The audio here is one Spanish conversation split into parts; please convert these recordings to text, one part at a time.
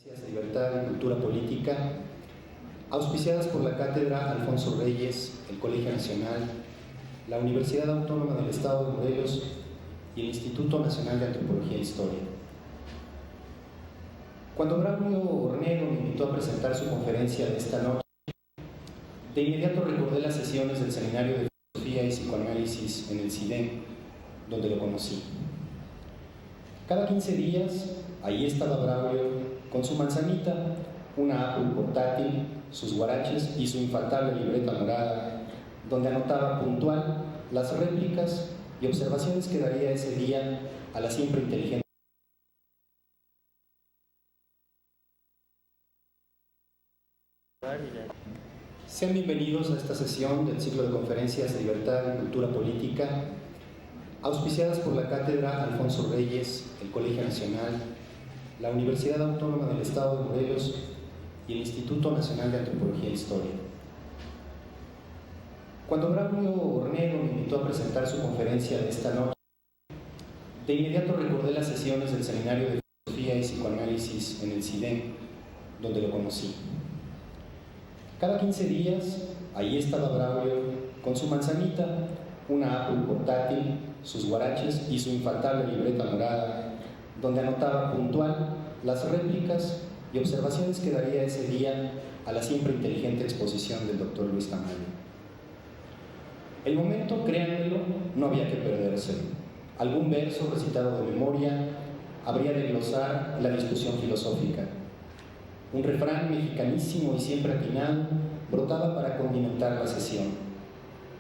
de Libertad y Cultura Política, auspiciadas por la Cátedra Alfonso Reyes, el Colegio Nacional, la Universidad Autónoma del Estado de Morelos y el Instituto Nacional de Antropología e Historia. Cuando Braulio Ornedo me invitó a presentar su conferencia de esta noche, de inmediato recordé las sesiones del Seminario de Filosofía y Psicoanálisis en el CIDEM, donde lo conocí. Cada 15 días, ahí estaba Braulio con su manzanita, una Apple portátil, sus guaraches y su infaltable libreta morada, donde anotaba puntual las réplicas y observaciones que daría ese día a la siempre inteligente. Sean bienvenidos a esta sesión del ciclo de conferencias de Libertad y Cultura Política, auspiciadas por la Cátedra Alfonso Reyes, el Colegio Nacional, la Universidad Autónoma del Estado de Morelos y el Instituto Nacional de Antropología e Historia. Cuando Braulio Ornedo me invitó a presentar su conferencia de esta noche, de inmediato recordé las sesiones del Seminario de Filosofía y Psicoanálisis en el CIDEM, donde lo conocí. Cada 15 días, ahí estaba Braulio con su manzanita, una Apple portátil, sus guaraches y su infaltable libreta morada, donde anotaba puntual las réplicas y observaciones que daría ese día a la siempre inteligente exposición del Dr. Luis Tamayo. El momento, créanmelo, no había que perderse. Algún verso recitado de memoria habría de glosar la discusión filosófica. Un refrán mexicanísimo y siempre atinado brotaba para condimentar la sesión.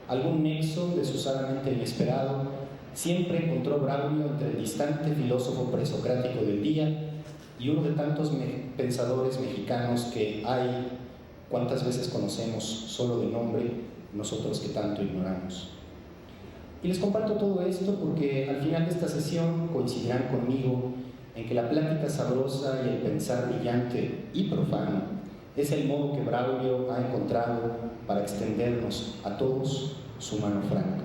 Algún nexo desusadamente inesperado siempre encontró Braulio entre el distante filósofo presocrático del día y uno de tantos pensadores mexicanos que hay, cuántas veces conocemos solo de nombre, nosotros que tanto ignoramos. Y les comparto todo esto porque al final de esta sesión coincidirán conmigo en que la plática sabrosa y el pensar brillante y profano es el modo que Braulio ha encontrado para extendernos a todos su mano franca.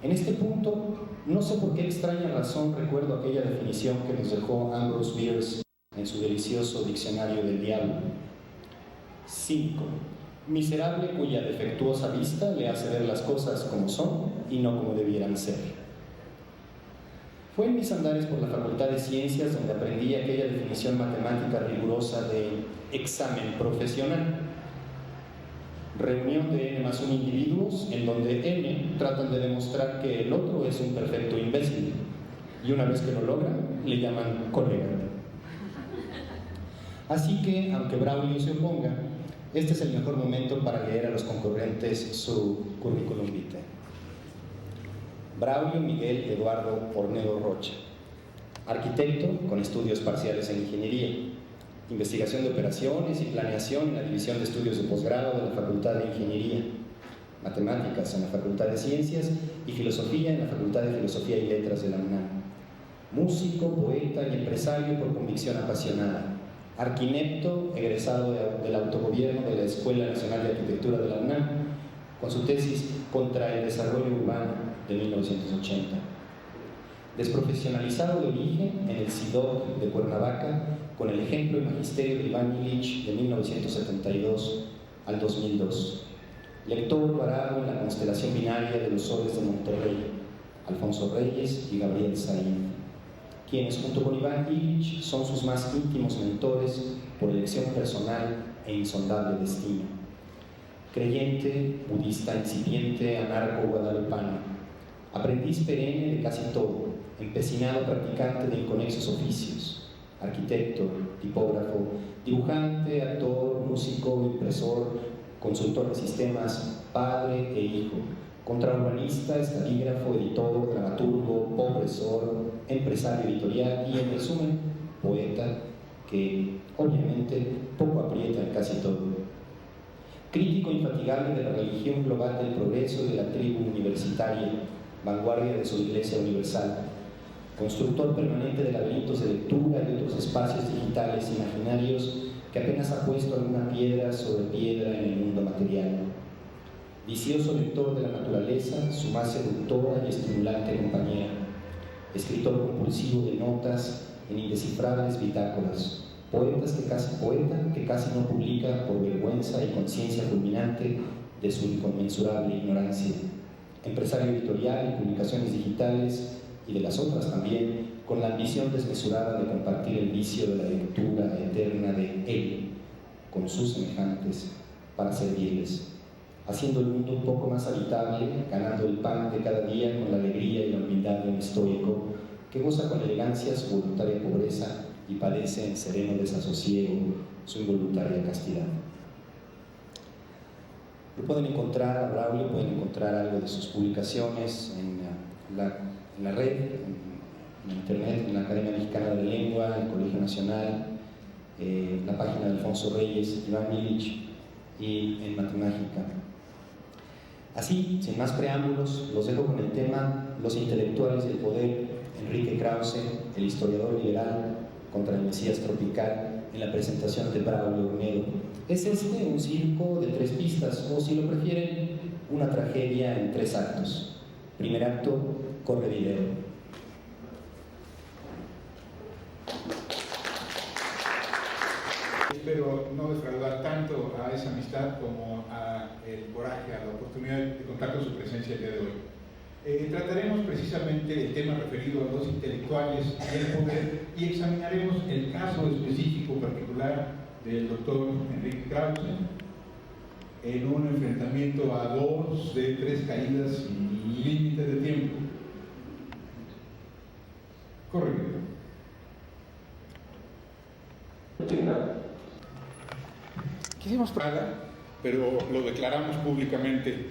En este punto, no sé por qué extraña razón recuerdo aquella definición que nos dejó Ambrose Bierce en su delicioso Diccionario del Diablo. 5. Miserable cuya defectuosa vista le hace ver las cosas como son y no como debieran ser. Fue en mis andares por la Facultad de Ciencias donde aprendí aquella definición matemática rigurosa de examen profesional. Reunión de n más 1 individuos en donde n tratan de demostrar que el otro es un perfecto imbécil y una vez que lo logran le llaman colega. Así que, aunque Braulio se oponga, este es el mejor momento para leer a los concurrentes su currículum vitae. Braulio Miguel Eduardo Ornedo Rocha, arquitecto con estudios parciales en ingeniería, investigación de operaciones y planeación en la División de Estudios de Posgrado de la Facultad de Ingeniería, matemáticas en la Facultad de Ciencias y filosofía en la Facultad de Filosofía y Letras de la UNAM. Músico, poeta y empresario por convicción apasionada, arquinepto egresado del autogobierno de la Escuela Nacional de Arquitectura de la UNAM, con su tesis Contra el Desarrollo Urbano de 1980. Desprofesionalizado de origen en el CIDOC de Cuernavaca, con el ejemplo y magisterio de Iván Illich de 1972 al 2002. Lector varado en la constelación binaria de los soles de Monterrey, Alfonso Reyes y Gabriel Said, quienes junto con Iván Illich son sus más íntimos mentores por elección personal e insondable destino. Creyente, budista incipiente, anarco guadalupano, aprendiz perenne de casi todo, empecinado practicante de inconexos oficios, arquitecto, tipógrafo, dibujante, actor, músico, impresor, consultor de sistemas, padre e hijo, contraurbanista, estadígrafo, editor, dramaturgo, profesor, empresario editorial y, en resumen, poeta, que obviamente poco aprieta en casi todo. Crítico infatigable de la religión global del progreso y de la tribu universitaria, vanguardia de su Iglesia Universal, constructor permanente de laberintos de lectura y otros espacios digitales imaginarios que apenas ha puesto alguna piedra sobre piedra en el mundo material. Vicioso lector de la naturaleza, su más seductora y estimulante compañera. Escritor compulsivo de notas en indescifrables bitácoras. poeta que casi no publica por vergüenza y conciencia fulminante de su inconmensurable ignorancia, empresario editorial y publicaciones digitales y de las otras también, con la ambición desmesurada de compartir el vicio de la lectura eterna de él con sus semejantes para servirles, haciendo el mundo un poco más habitable, ganando el pan de cada día con la alegría y la humildad de un estoico que goza con elegancia su voluntaria pobreza y padece en sereno desasosiego su involuntaria castidad. Lo pueden encontrar a Braulio, pueden encontrar algo de sus publicaciones en la red, en internet, en la Academia Mexicana de la Lengua, el Colegio Nacional, la página de Alfonso Reyes, Iván Illich y en Matemágica. Así, sin más preámbulos, los dejo con el tema Los intelectuales del poder, Enrique Krause, el historiador liberal contra el Mesías tropical, en la presentación de Braulio Ornedo. Es un circo de 3 pistas, o si lo prefieren, una tragedia en 3 actos. Primer acto, corre video. Espero no defraudar tanto a esa amistad como a el coraje, a la oportunidad de contar con su presencia el día de hoy. Trataremos precisamente el tema referido a los intelectuales y el poder y examinaremos el caso específico particular del doctor Enrique Krause en un enfrentamiento a 2 de 3 caídas sin límite de tiempo. Corre. No tiene nada. Quisimos pagar, pero lo declaramos públicamente,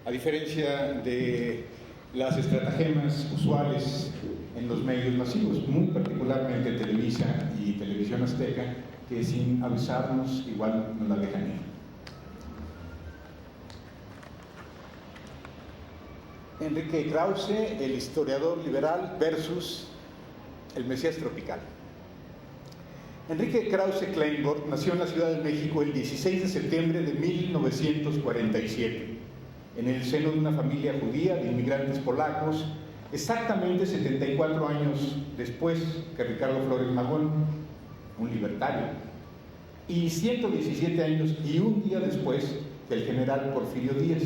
a diferencia de las estratagemas usuales en los medios masivos, muy particularmente Televisa y Televisión Azteca, que sin avisarnos igual nos la dejan ir. Enrique Krause, el historiador liberal versus el Mesías tropical. Enrique Krause Kleinborg nació en la Ciudad de México el 16 de septiembre de 1947, en el seno de una familia judía de inmigrantes polacos, exactamente 74 años después que Ricardo Flores Magón, un libertario, y 117 años y un día después que el general Porfirio Díaz,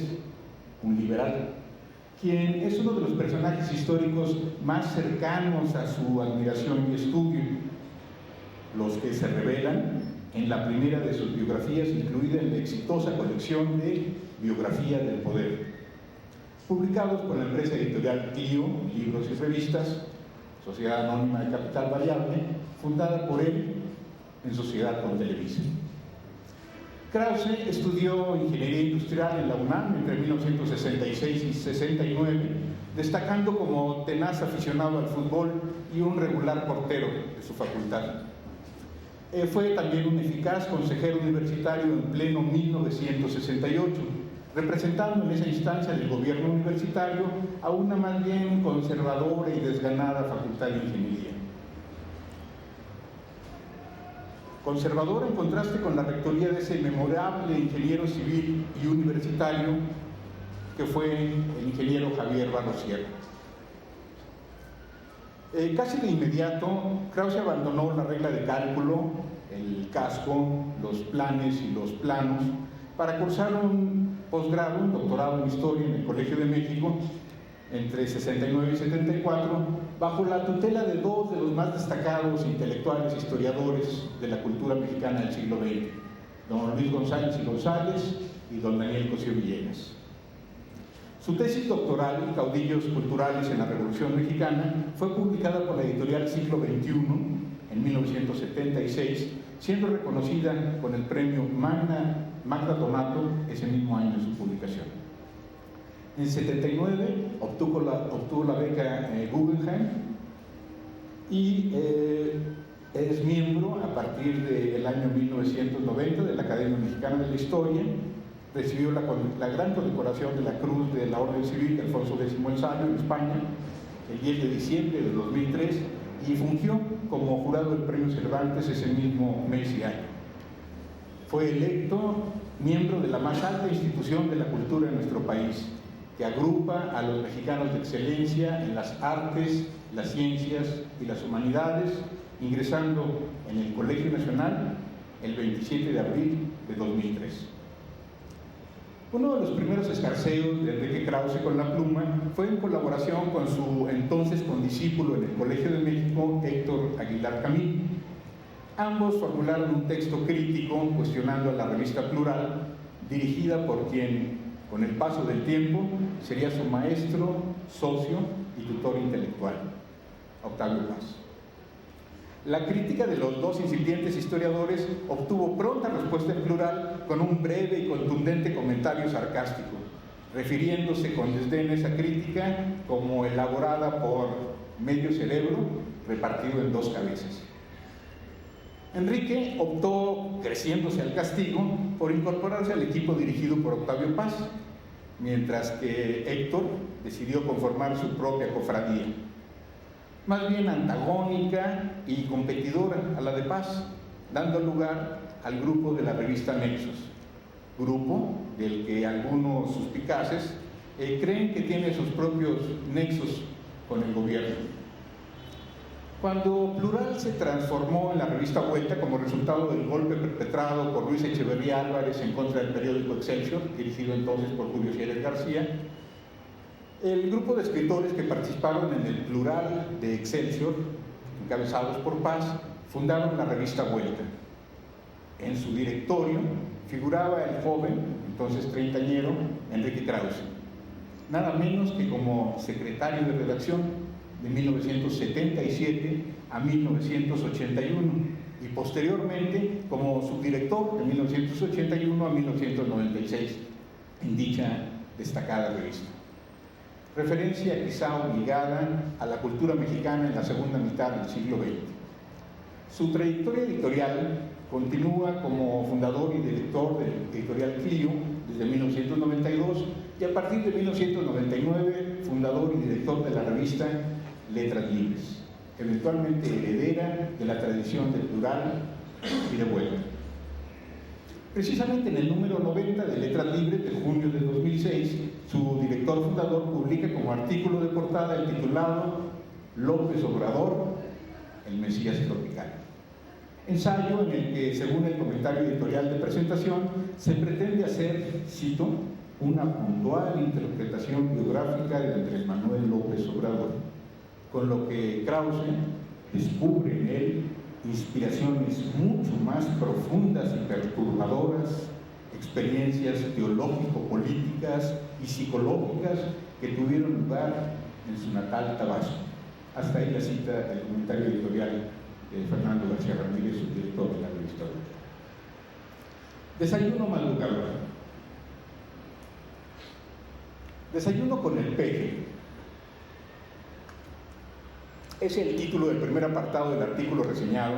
un liberal, quien es uno de los personajes históricos más cercanos a su admiración y estudio, los que se revelan en la primera de sus biografías, incluida en la exitosa colección de Biografía del Poder, publicados por la empresa editorial Clio, libros y revistas, Sociedad Anónima de Capital Variable, fundada por él en sociedad con Televisa. Krause estudió Ingeniería Industrial en la UNAM entre 1966 y 69, destacando como tenaz aficionado al fútbol y un regular portero de su facultad. Fue también un eficaz consejero universitario en pleno 1968, representando en esa instancia del gobierno universitario a una más bien conservadora y desganada facultad de ingeniería. Conservadora en contraste con la rectoría de ese memorable ingeniero civil y universitario que fue el ingeniero Javier Barros Sierra. Casi de inmediato, Krause abandonó la regla de cálculo, el casco, los planes y los planos, para cursar un posgrado, un doctorado en Historia en el Colegio de México, entre 69 y 74, bajo la tutela de 2 de los más destacados intelectuales e historiadores de la cultura mexicana del siglo XX, don Luis González y González y don Daniel Cosío Villegas. Su tesis doctoral, Caudillos culturales en la Revolución Mexicana, fue publicada por la editorial Siglo XXI en 1976, siendo reconocida con el premio Magna Donato ese mismo año de su publicación. En 79 obtuvo la beca Guggenheim y es miembro a partir del año 1990 de la Academia Mexicana de la Historia. Recibió la gran condecoración de la Cruz de la Orden Civil de Alfonso X el Sabio en España el 10 de diciembre de 2003 y fungió como jurado del Premio Cervantes ese mismo mes y año. Fue electo miembro de la más alta institución de la cultura en nuestro país, que agrupa a los mexicanos de excelencia en las artes las ciencias y las humanidades, ingresando en el Colegio Nacional el 27 de abril de 2003. Uno de los primeros escarceos de Enrique Krause con la pluma fue en colaboración con su entonces condiscípulo en el Colegio de México, Héctor Aguilar Camín. Ambos formularon un texto crítico cuestionando a la revista Plural, dirigida por quien, con el paso del tiempo, sería su maestro, socio y tutor intelectual, Octavio Paz. La crítica de los dos incipientes historiadores obtuvo pronta respuesta en Plural con un breve y contundente comentario sarcástico, refiriéndose con desdén a esa crítica como elaborada por medio cerebro repartido en dos cabezas. Enrique optó, creciéndose al castigo, por incorporarse al equipo dirigido por Octavio Paz, mientras que Héctor decidió conformar su propia cofradía, más bien antagónica y competidora a la de Paz, dando lugar al grupo de la revista Nexos, grupo del que algunos suspicaces creen que tiene sus propios nexos con el gobierno. Cuando Plural se transformó en la revista Vuelta como resultado del golpe perpetrado por Luis Echeverría Álvarez en contra del periódico Excelsior, dirigido entonces por Julio César García, el grupo de escritores que participaron en el Plural de Excelsior, encabezados por Paz, fundaron la revista Vuelta. En su directorio figuraba el joven, entonces treintañero, Enrique Krause, nada menos que como secretario de redacción de 1977 a 1981 y posteriormente como subdirector de 1981 a 1996 en dicha destacada revista. Referencia quizá obligada a la cultura mexicana en la segunda mitad del siglo XX. Su trayectoria editorial continúa como fundador y director del editorial Clio desde 1992 y a partir de 1999 fundador y director de la revista Letras Libres, eventualmente heredera de la tradición del Plural y de Vuelta. Precisamente en el número 90 de Letras Libres de junio de 2006, su director fundador publica como artículo de portada el titulado López Obrador, el Mesías tropical. Ensayo en el que, según el comentario editorial de presentación, se pretende hacer, cito, una puntual interpretación biográfica de Andrés Manuel López Obrador, con lo que Krause descubre en él inspiraciones mucho más profundas y perturbadoras, experiencias teológico-políticas y psicológicas que tuvieron lugar en su natal Tabasco. Hasta ahí la cita del comentario editorial de Fernando García Ramírez, subdirector de la revista. Desayuno madrugador. Desayuno con el peje. Es el título del primer apartado del artículo reseñado.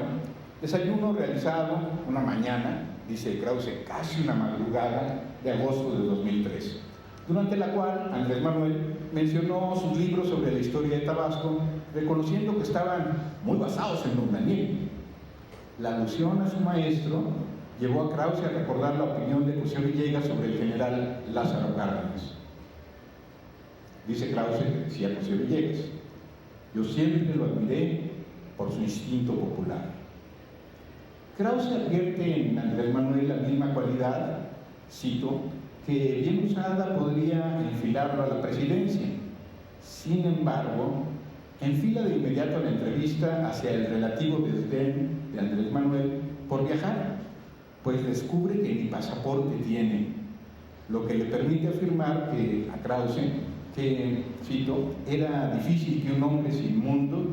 Desayuno realizado una mañana, dice Krause, casi una madrugada de agosto de 2003, durante la cual Andrés Manuel mencionó sus libros sobre la historia de Tabasco, reconociendo que estaban muy basados en Don Daniel. La alusión a su maestro llevó a Krause a recordar la opinión de José Villegas sobre el general Lázaro Cárdenas. Dice Krause que decía José Villegas: yo siempre lo admiré por su instinto popular. Krause advierte en Andrés Manuel la misma cualidad, cito, que bien usada podría enfilarlo a la presidencia. Sin embargo, enfila de inmediato la entrevista hacia el relativo desdén de Andrés Manuel por viajar, pues descubre que ni pasaporte tiene, lo que le permite afirmar a Krause que, cito, era difícil que un hombre sin mundo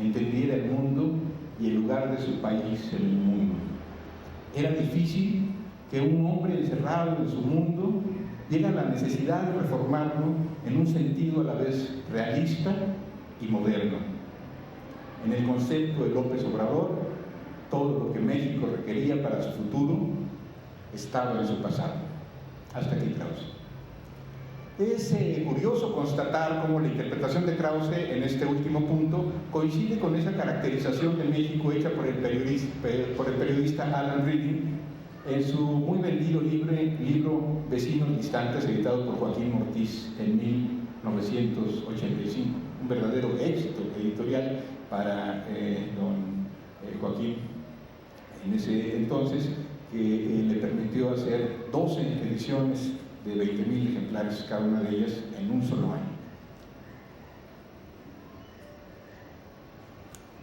entendiera el mundo y el lugar de su país en el mundo. Era difícil que un hombre encerrado en su mundo llega a la necesidad de reformarlo en un sentido a la vez realista y moderno. En el concepto de López Obrador, todo lo que México requería para su futuro estaba en su pasado. Hasta aquí Krause. Es curioso constatar cómo la interpretación de Krause en este último punto coincide con esa caracterización de México hecha por el periodista Alan Reading en su muy vendido libro Vecinos Distantes, editado por Joaquín Ortiz en 1985. un verdadero éxito editorial para don Joaquín en ese entonces, que le permitió hacer 12 ediciones de 20,000 ejemplares cada una de ellas en un solo año.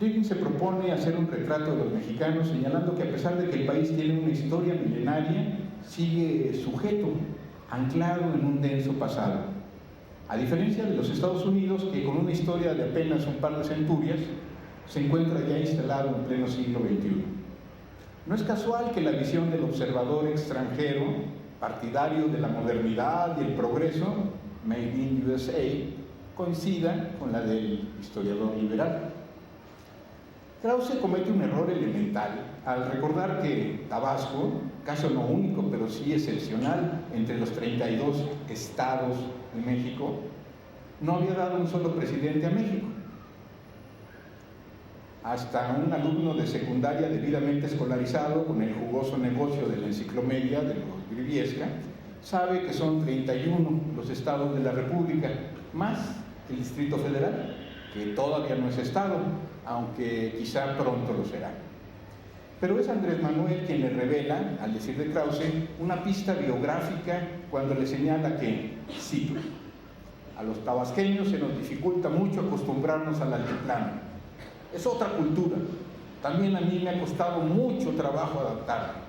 Dickens se propone hacer un retrato de los mexicanos, señalando que a pesar de que el país tiene una historia milenaria, sigue sujeto, anclado en un denso pasado. A diferencia de los Estados Unidos, que con una historia de apenas un par de centurias, se encuentra ya instalado en pleno siglo XXI. No es casual que la visión del observador extranjero, partidario de la modernidad y el progreso, Made in USA, coincida con la del historiador liberal. Krause comete un error elemental al recordar que Tabasco, caso no único pero sí excepcional entre los 32 estados de México, no había dado un solo presidente a México. Hasta un alumno de secundaria debidamente escolarizado con el jugoso negocio de la enciclomedia de los Briviesca sabe que son 31 los estados de la República, más el Distrito Federal, que todavía no es estado, aunque quizá pronto lo será. Pero es Andrés Manuel quien le revela, al decir de Krause, una pista biográfica cuando le señala que, cito, a los tabasqueños se nos dificulta mucho acostumbrarnos al altiplano. Es otra cultura. También a mí me ha costado mucho trabajo adaptarme.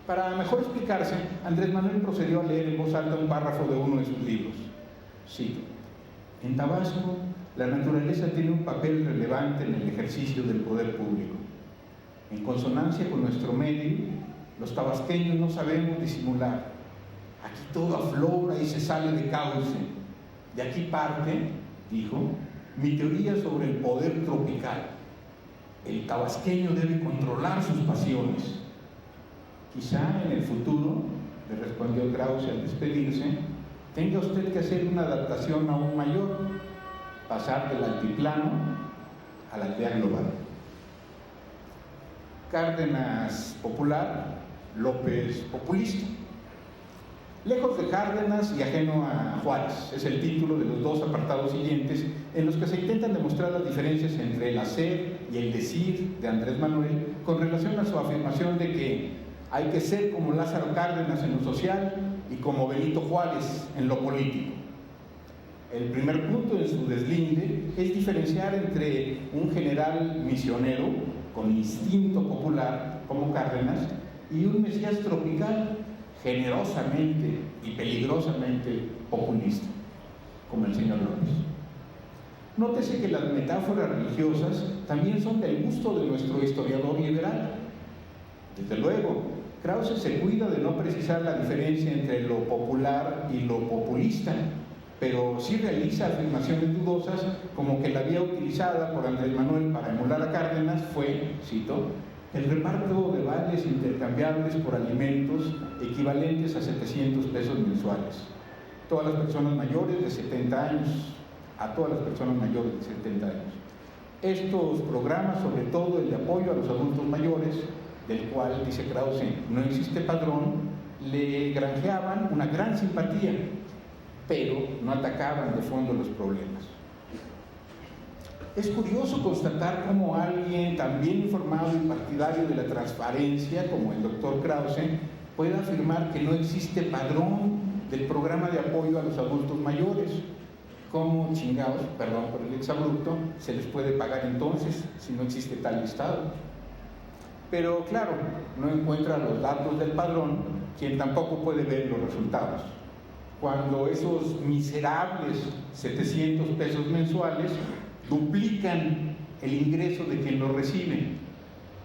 Para mejor explicarse, Andrés Manuel procedió a leer en voz alta un párrafo de uno de sus libros. Cito, en Tabasco, la naturaleza tiene un papel relevante en el ejercicio del poder público. En consonancia con nuestro medio, los tabasqueños no sabemos disimular. Aquí todo aflora y se sale de cauce. De aquí parte, dijo, mi teoría sobre el poder tropical. El tabasqueño debe controlar sus pasiones. Quizá en el futuro, le respondió Krause al despedirse, tenga usted que hacer una adaptación aún mayor, pasar del altiplano a la aldea global. Cárdenas popular, López populista. Lejos de Cárdenas y ajeno a Juárez, es el título de los dos apartados siguientes en los que se intentan demostrar las diferencias entre el hacer y el decir de Andrés Manuel con relación a su afirmación de que hay que ser como Lázaro Cárdenas en lo social y como Benito Juárez en lo político. El primer punto en su deslinde es diferenciar entre un general misionero con instinto popular como Cárdenas y un mesías tropical generosamente y peligrosamente populista como el señor López. Nótese que las metáforas religiosas también son del gusto de nuestro historiador liberal. Desde luego, Krause se cuida de no precisar la diferencia entre lo popular y lo populista, pero sí realiza afirmaciones dudosas como que la vía utilizada por Andrés Manuel para emular a Cárdenas fue, cito, el reparto de vales intercambiables por alimentos equivalentes a 700 pesos mensuales. Todas las personas mayores de 70 años, a todas las personas mayores de 70 años. Estos programas, sobre todo el de apoyo a los adultos mayores, del cual, dice Krause, no existe padrón, le granjeaban una gran simpatía, pero no atacaban de fondo los problemas. Es curioso constatar cómo alguien tan bien informado y partidario de la transparencia como el doctor Krause puede afirmar que no existe padrón del programa de apoyo a los adultos mayores. ¿Cómo chingados, perdón por el exabrupto, se les puede pagar entonces si no existe tal listado? Pero claro, no encuentra los datos del padrón quien tampoco puede ver los resultados. Cuando esos miserables 700 pesos mensuales duplican el ingreso de quien lo recibe,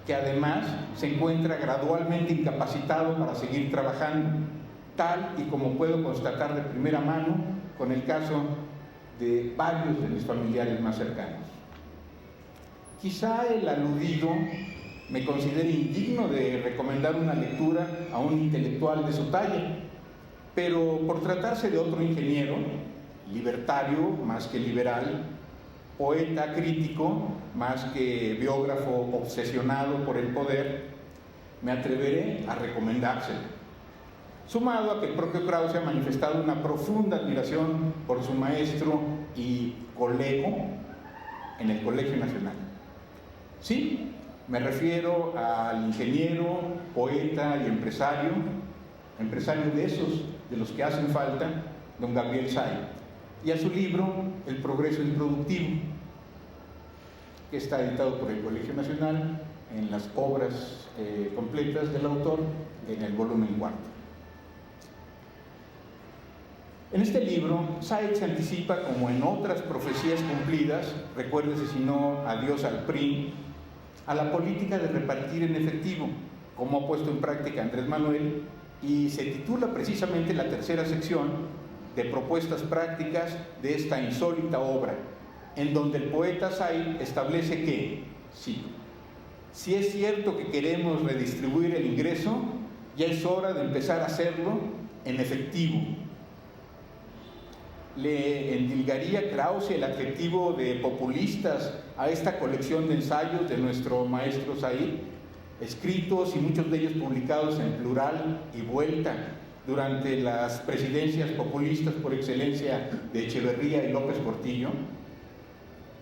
que además se encuentra gradualmente incapacitado para seguir trabajando, tal y como puedo constatar de primera mano con el caso de varios de mis familiares más cercanos. Quizá el aludido me considere indigno de recomendar una lectura a un intelectual de su talla, pero por tratarse de otro ingeniero, libertario más que liberal, poeta crítico más que biógrafo obsesionado por el poder, me atreveré a recomendárselo. Sumado a que el propio Krause ha manifestado una profunda admiración por su maestro y colego en el Colegio Nacional. Sí, me refiero al ingeniero, poeta y empresario de esos, de los que hacen falta, don Gabriel Say, y a su libro El progreso improductivo, que está editado por el Colegio Nacional en las obras completas del autor en el volumen 4. En este libro, Say se anticipa, como en otras profecías cumplidas, recuérdese si no, adiós al PRI, a la política de repartir en efectivo, como ha puesto en práctica Andrés Manuel, y se titula precisamente la tercera sección de propuestas prácticas de esta insólita obra, en donde el poeta Say establece que, sí, si es cierto que queremos redistribuir el ingreso, ya es hora de empezar a hacerlo en efectivo. Le endilgaría Krause el adjetivo de populistas a esta colección de ensayos de nuestro maestro Say, escritos y muchos de ellos publicados en Plural y Vuelta durante las presidencias populistas por excelencia de Echeverría y López Portillo.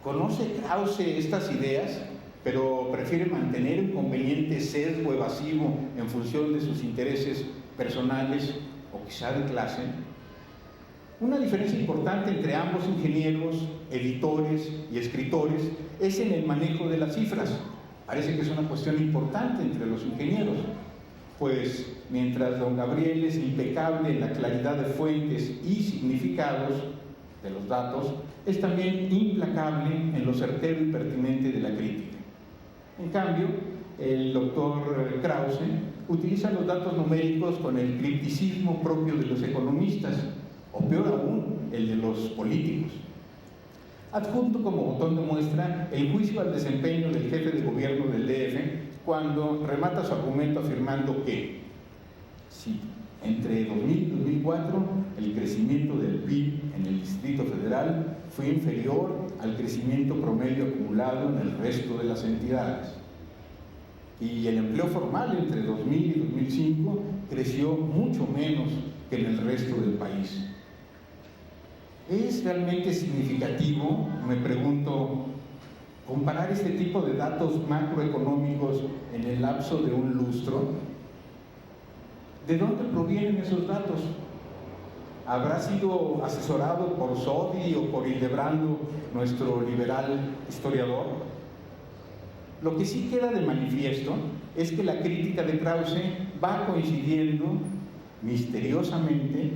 Conoce Krause estas ideas, pero prefiere mantener un conveniente sesgo evasivo en función de sus intereses personales o quizá de clase. Una diferencia importante entre ambos ingenieros, editores y escritores es en el manejo de las cifras. Parece que es una cuestión importante entre los ingenieros, pues mientras don Gabriel es impecable en la claridad de fuentes y significados de los datos, es también implacable en lo certero y pertinente de la crítica. En cambio, el doctor Krause utiliza los datos numéricos con el cripticismo propio de los economistas, o peor aún, el de los políticos. Adjunto como botón de muestra el juicio al desempeño del jefe de gobierno del DF cuando remata su argumento afirmando que, sí, entre 2000 y 2004 el crecimiento del PIB en el Distrito Federal fue inferior al crecimiento promedio acumulado en el resto de las entidades. Y el empleo formal entre 2000 y 2005 creció mucho menos que en el resto del país. ¿Es realmente significativo, me pregunto, comparar este tipo de datos macroeconómicos en el lapso de un lustro? ¿De dónde provienen esos datos? ¿Habrá sido asesorado por Sodi o por Hildebrando, nuestro liberal historiador? Lo que sí queda de manifiesto es que la crítica de Krause va coincidiendo misteriosamente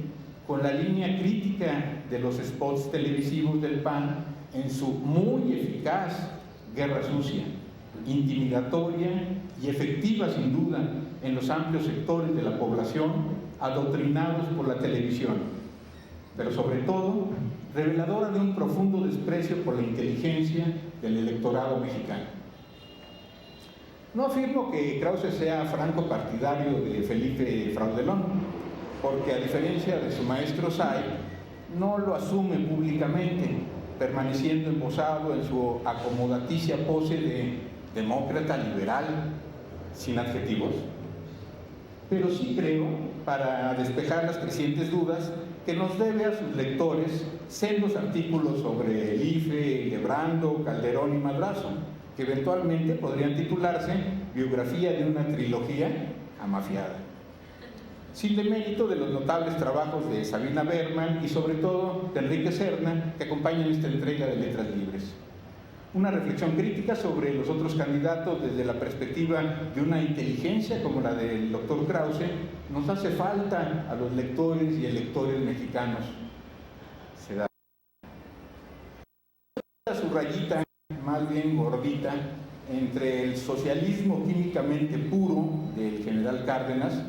con la línea crítica de los spots televisivos del PAN en su muy eficaz guerra sucia, intimidatoria y efectiva sin duda en los amplios sectores de la población adoctrinados por la televisión, pero sobre todo reveladora de un profundo desprecio por la inteligencia del electorado mexicano. No afirmo que Krause sea franco partidario de Felipe Fraudelón, porque a diferencia de su maestro Say, no lo asume públicamente, permaneciendo embosado en su acomodaticia pose de demócrata liberal, sin adjetivos. Pero sí creo, para despejar las crecientes dudas, que nos debe a sus lectores sendos artículos sobre el IFE, Hildebrando, Calderón y Madrazo, que eventualmente podrían titularse Biografía de una trilogía amafiada. Sin demérito de los notables trabajos de Sabina Berman y sobre todo de Enrique Serna, que acompañan esta entrega de Letras Libres. Una reflexión crítica sobre los otros candidatos desde la perspectiva de una inteligencia como la del doctor Krause nos hace falta a los lectores y electores mexicanos. Se da su rayita, más bien gordita, entre el socialismo químicamente puro del general Cárdenas,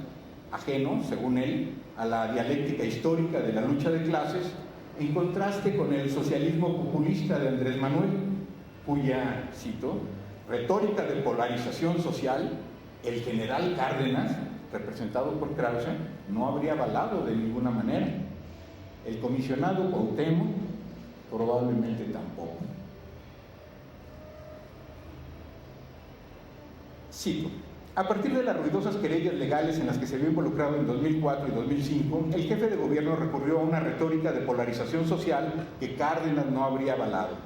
ajeno, según él, a la dialéctica histórica de la lucha de clases, en contraste con el socialismo populista de Andrés Manuel, cuya, cito, retórica de polarización social, el general Cárdenas, representado por Krause, no habría avalado de ninguna manera. El comisionado Cuauhtémoc, probablemente tampoco. Cito: A partir de las ruidosas querellas legales en las que se vio involucrado en 2004 y 2005, el jefe de gobierno recurrió a una retórica de polarización social que Cárdenas no habría avalado.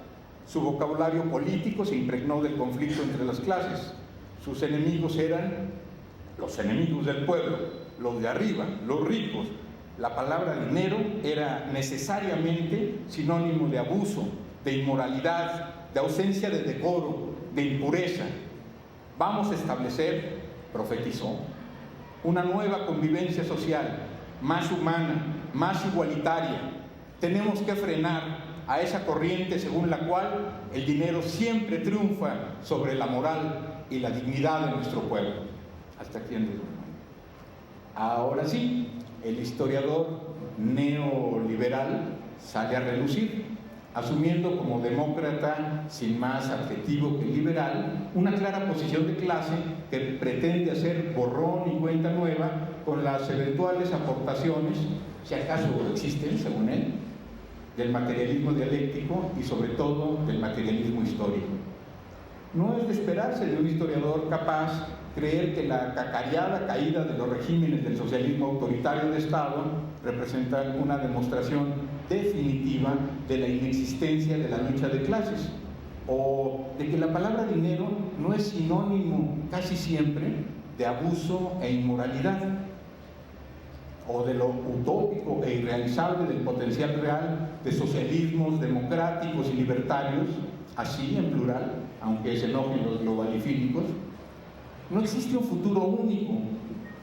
Su vocabulario político se impregnó del conflicto entre las clases. Sus enemigos eran los enemigos del pueblo, los de arriba, los ricos. La palabra dinero era necesariamente sinónimo de abuso, de inmoralidad, de ausencia de decoro, de impureza. Vamos a establecer, profetizó, una nueva convivencia social, más humana, más igualitaria. Tenemos que frenar a esa corriente según la cual el dinero siempre triunfa sobre la moral y la dignidad de nuestro pueblo. Hasta aquí Andrés Manuel. Ahora sí, el historiador neoliberal sale a relucir, asumiendo como demócrata, sin más adjetivo que liberal, una clara posición de clase que pretende hacer borrón y cuenta nueva con las eventuales aportaciones, si acaso existen, según él, del materialismo dialéctico y sobre todo del materialismo histórico. No es de esperarse de un historiador capaz creer que la cacareada caída de los regímenes del socialismo autoritario de Estado representa una demostración definitiva de la inexistencia de la lucha de clases, o de que la palabra dinero no es sinónimo casi siempre de abuso e inmoralidad, o de lo utópico e irrealizable del potencial real de socialismos democráticos y libertarios, así en plural, aunque se enojen los globalifílicos. No existe un futuro único,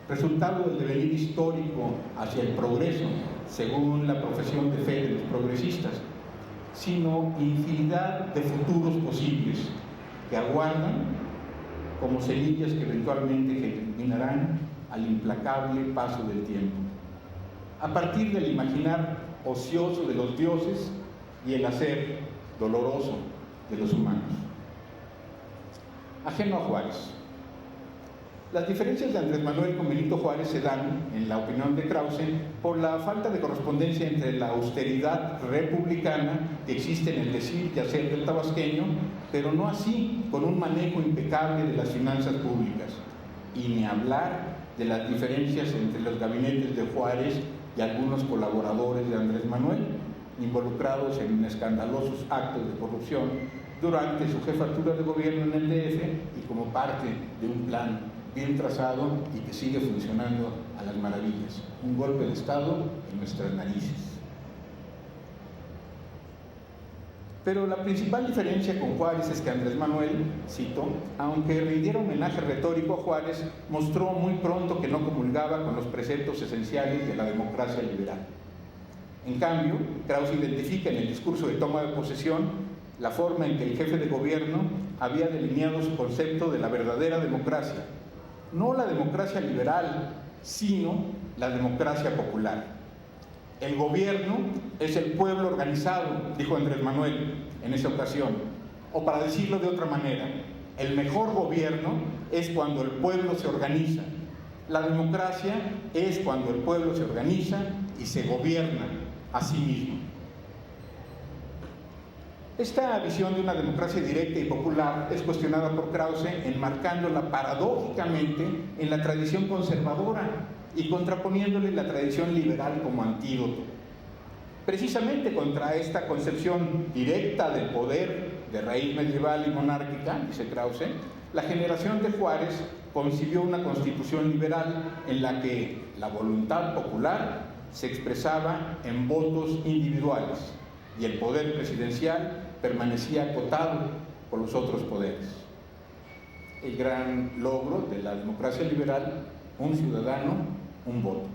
resultado del devenir histórico hacia el progreso, según la profesión de fe de los progresistas, sino infinidad de futuros posibles que aguardan como semillas que eventualmente germinarán al implacable paso del tiempo, a partir del imaginar ocioso de los dioses y el hacer doloroso de los humanos. Ajeno a Juárez. Las diferencias de Andrés Manuel con Benito Juárez se dan, en la opinión de Krause, por la falta de correspondencia entre la austeridad republicana que existe en el decir y hacer del tabasqueño, pero no así con un manejo impecable de las finanzas públicas, y ni hablar de las diferencias entre los gabinetes de Juárez y algunos colaboradores de Andrés Manuel, involucrados en escandalosos actos de corrupción durante su jefatura de gobierno en el DF y como parte de un plan bien trazado y que sigue funcionando a las maravillas. Un golpe de Estado en nuestras narices. Pero la principal diferencia con Juárez es que Andrés Manuel, cito, aunque rindiera homenaje retórico a Juárez, mostró muy pronto que no comulgaba con los preceptos esenciales de la democracia liberal. En cambio, Krause identifica en el discurso de toma de posesión la forma en que el jefe de gobierno había delineado su concepto de la verdadera democracia. No la democracia liberal, sino la democracia popular. El gobierno es el pueblo organizado, dijo Andrés Manuel en esa ocasión. O para decirlo de otra manera, el mejor gobierno es cuando el pueblo se organiza. La democracia es cuando el pueblo se organiza y se gobierna a sí mismo. Esta visión de una democracia directa y popular es cuestionada por Krause, enmarcándola paradójicamente en la tradición conservadora y contraponiéndole la tradición liberal como antídoto. Precisamente contra esta concepción directa del poder de raíz medieval y monárquica, dice Krause, la generación de Juárez concibió una constitución liberal en la que la voluntad popular se expresaba en votos individuales y el poder presidencial permanecía acotado por los otros poderes. El gran logro de la democracia liberal: un ciudadano, un voto.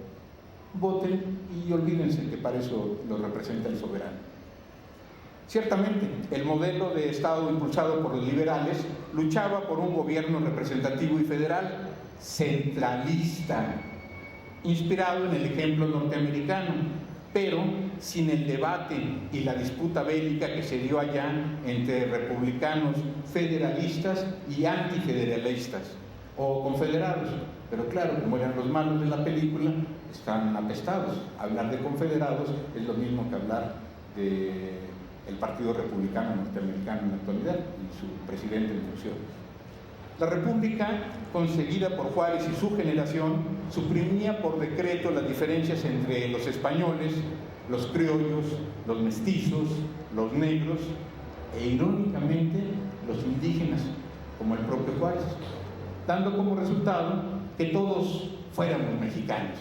Voten y olvídense que para eso lo representa el soberano. Ciertamente, el modelo de Estado impulsado por los liberales luchaba por un gobierno representativo y federal, centralista, inspirado en el ejemplo norteamericano, pero sin el debate y la disputa bélica que se dio allá entre republicanos federalistas y antifederalistas, o confederados. Pero claro, como eran los malos de la película, están apestados. Hablar de confederados es lo mismo que hablar del Partido Republicano Norteamericano en la actualidad y su presidente en funciones. La República, concebida por Juárez y su generación, suprimía por decreto las diferencias entre los españoles, los criollos, los mestizos, los negros e, irónicamente, los indígenas, como el propio Juárez, dando como resultado que todos fuéramos mexicanos,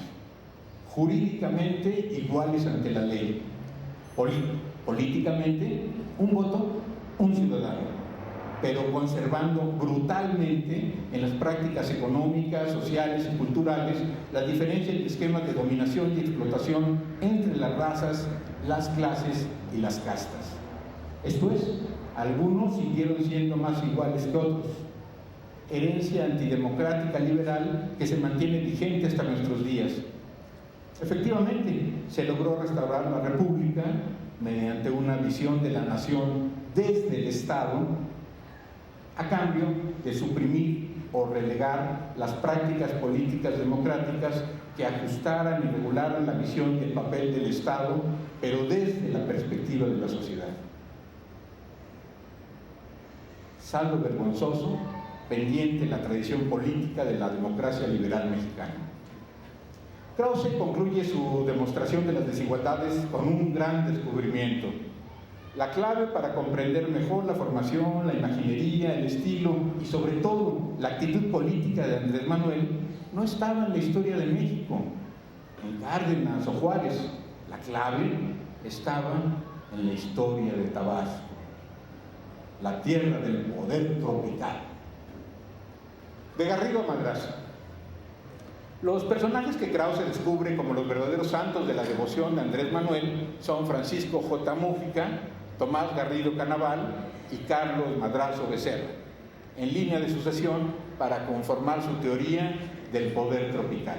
jurídicamente iguales ante la ley, políticamente un voto, un ciudadano, pero conservando brutalmente en las prácticas económicas, sociales y culturales las diferencias y esquemas de dominación y explotación entre las razas, las clases y las castas. Esto es, algunos siguieron siendo más iguales que otros, herencia antidemocrática liberal que se mantiene vigente hasta nuestros días. Efectivamente, se logró restaurar la República mediante una visión de la nación desde el Estado, a cambio de suprimir o relegar las prácticas políticas democráticas que ajustaran y regularan la visión y el papel del Estado, pero desde la perspectiva de la sociedad. Saldo vergonzoso, pendiente la tradición política de la democracia liberal mexicana. Krause concluye su demostración de las desigualdades con un gran descubrimiento. La clave para comprender mejor la formación, la imaginería, el estilo y sobre todo la actitud política de Andrés Manuel no estaba en la historia de México, en Cárdenas o Juárez. La clave estaba en la historia de Tabasco, la tierra del poder tropical. De Garrido a Madrazo. Los personajes que Krause descubre como los verdaderos santos de la devoción de Andrés Manuel son Francisco J. Múgica, Tomás Garrido Canaval y Carlos Madrazo Becerra, en línea de sucesión para conformar su teoría del poder tropical.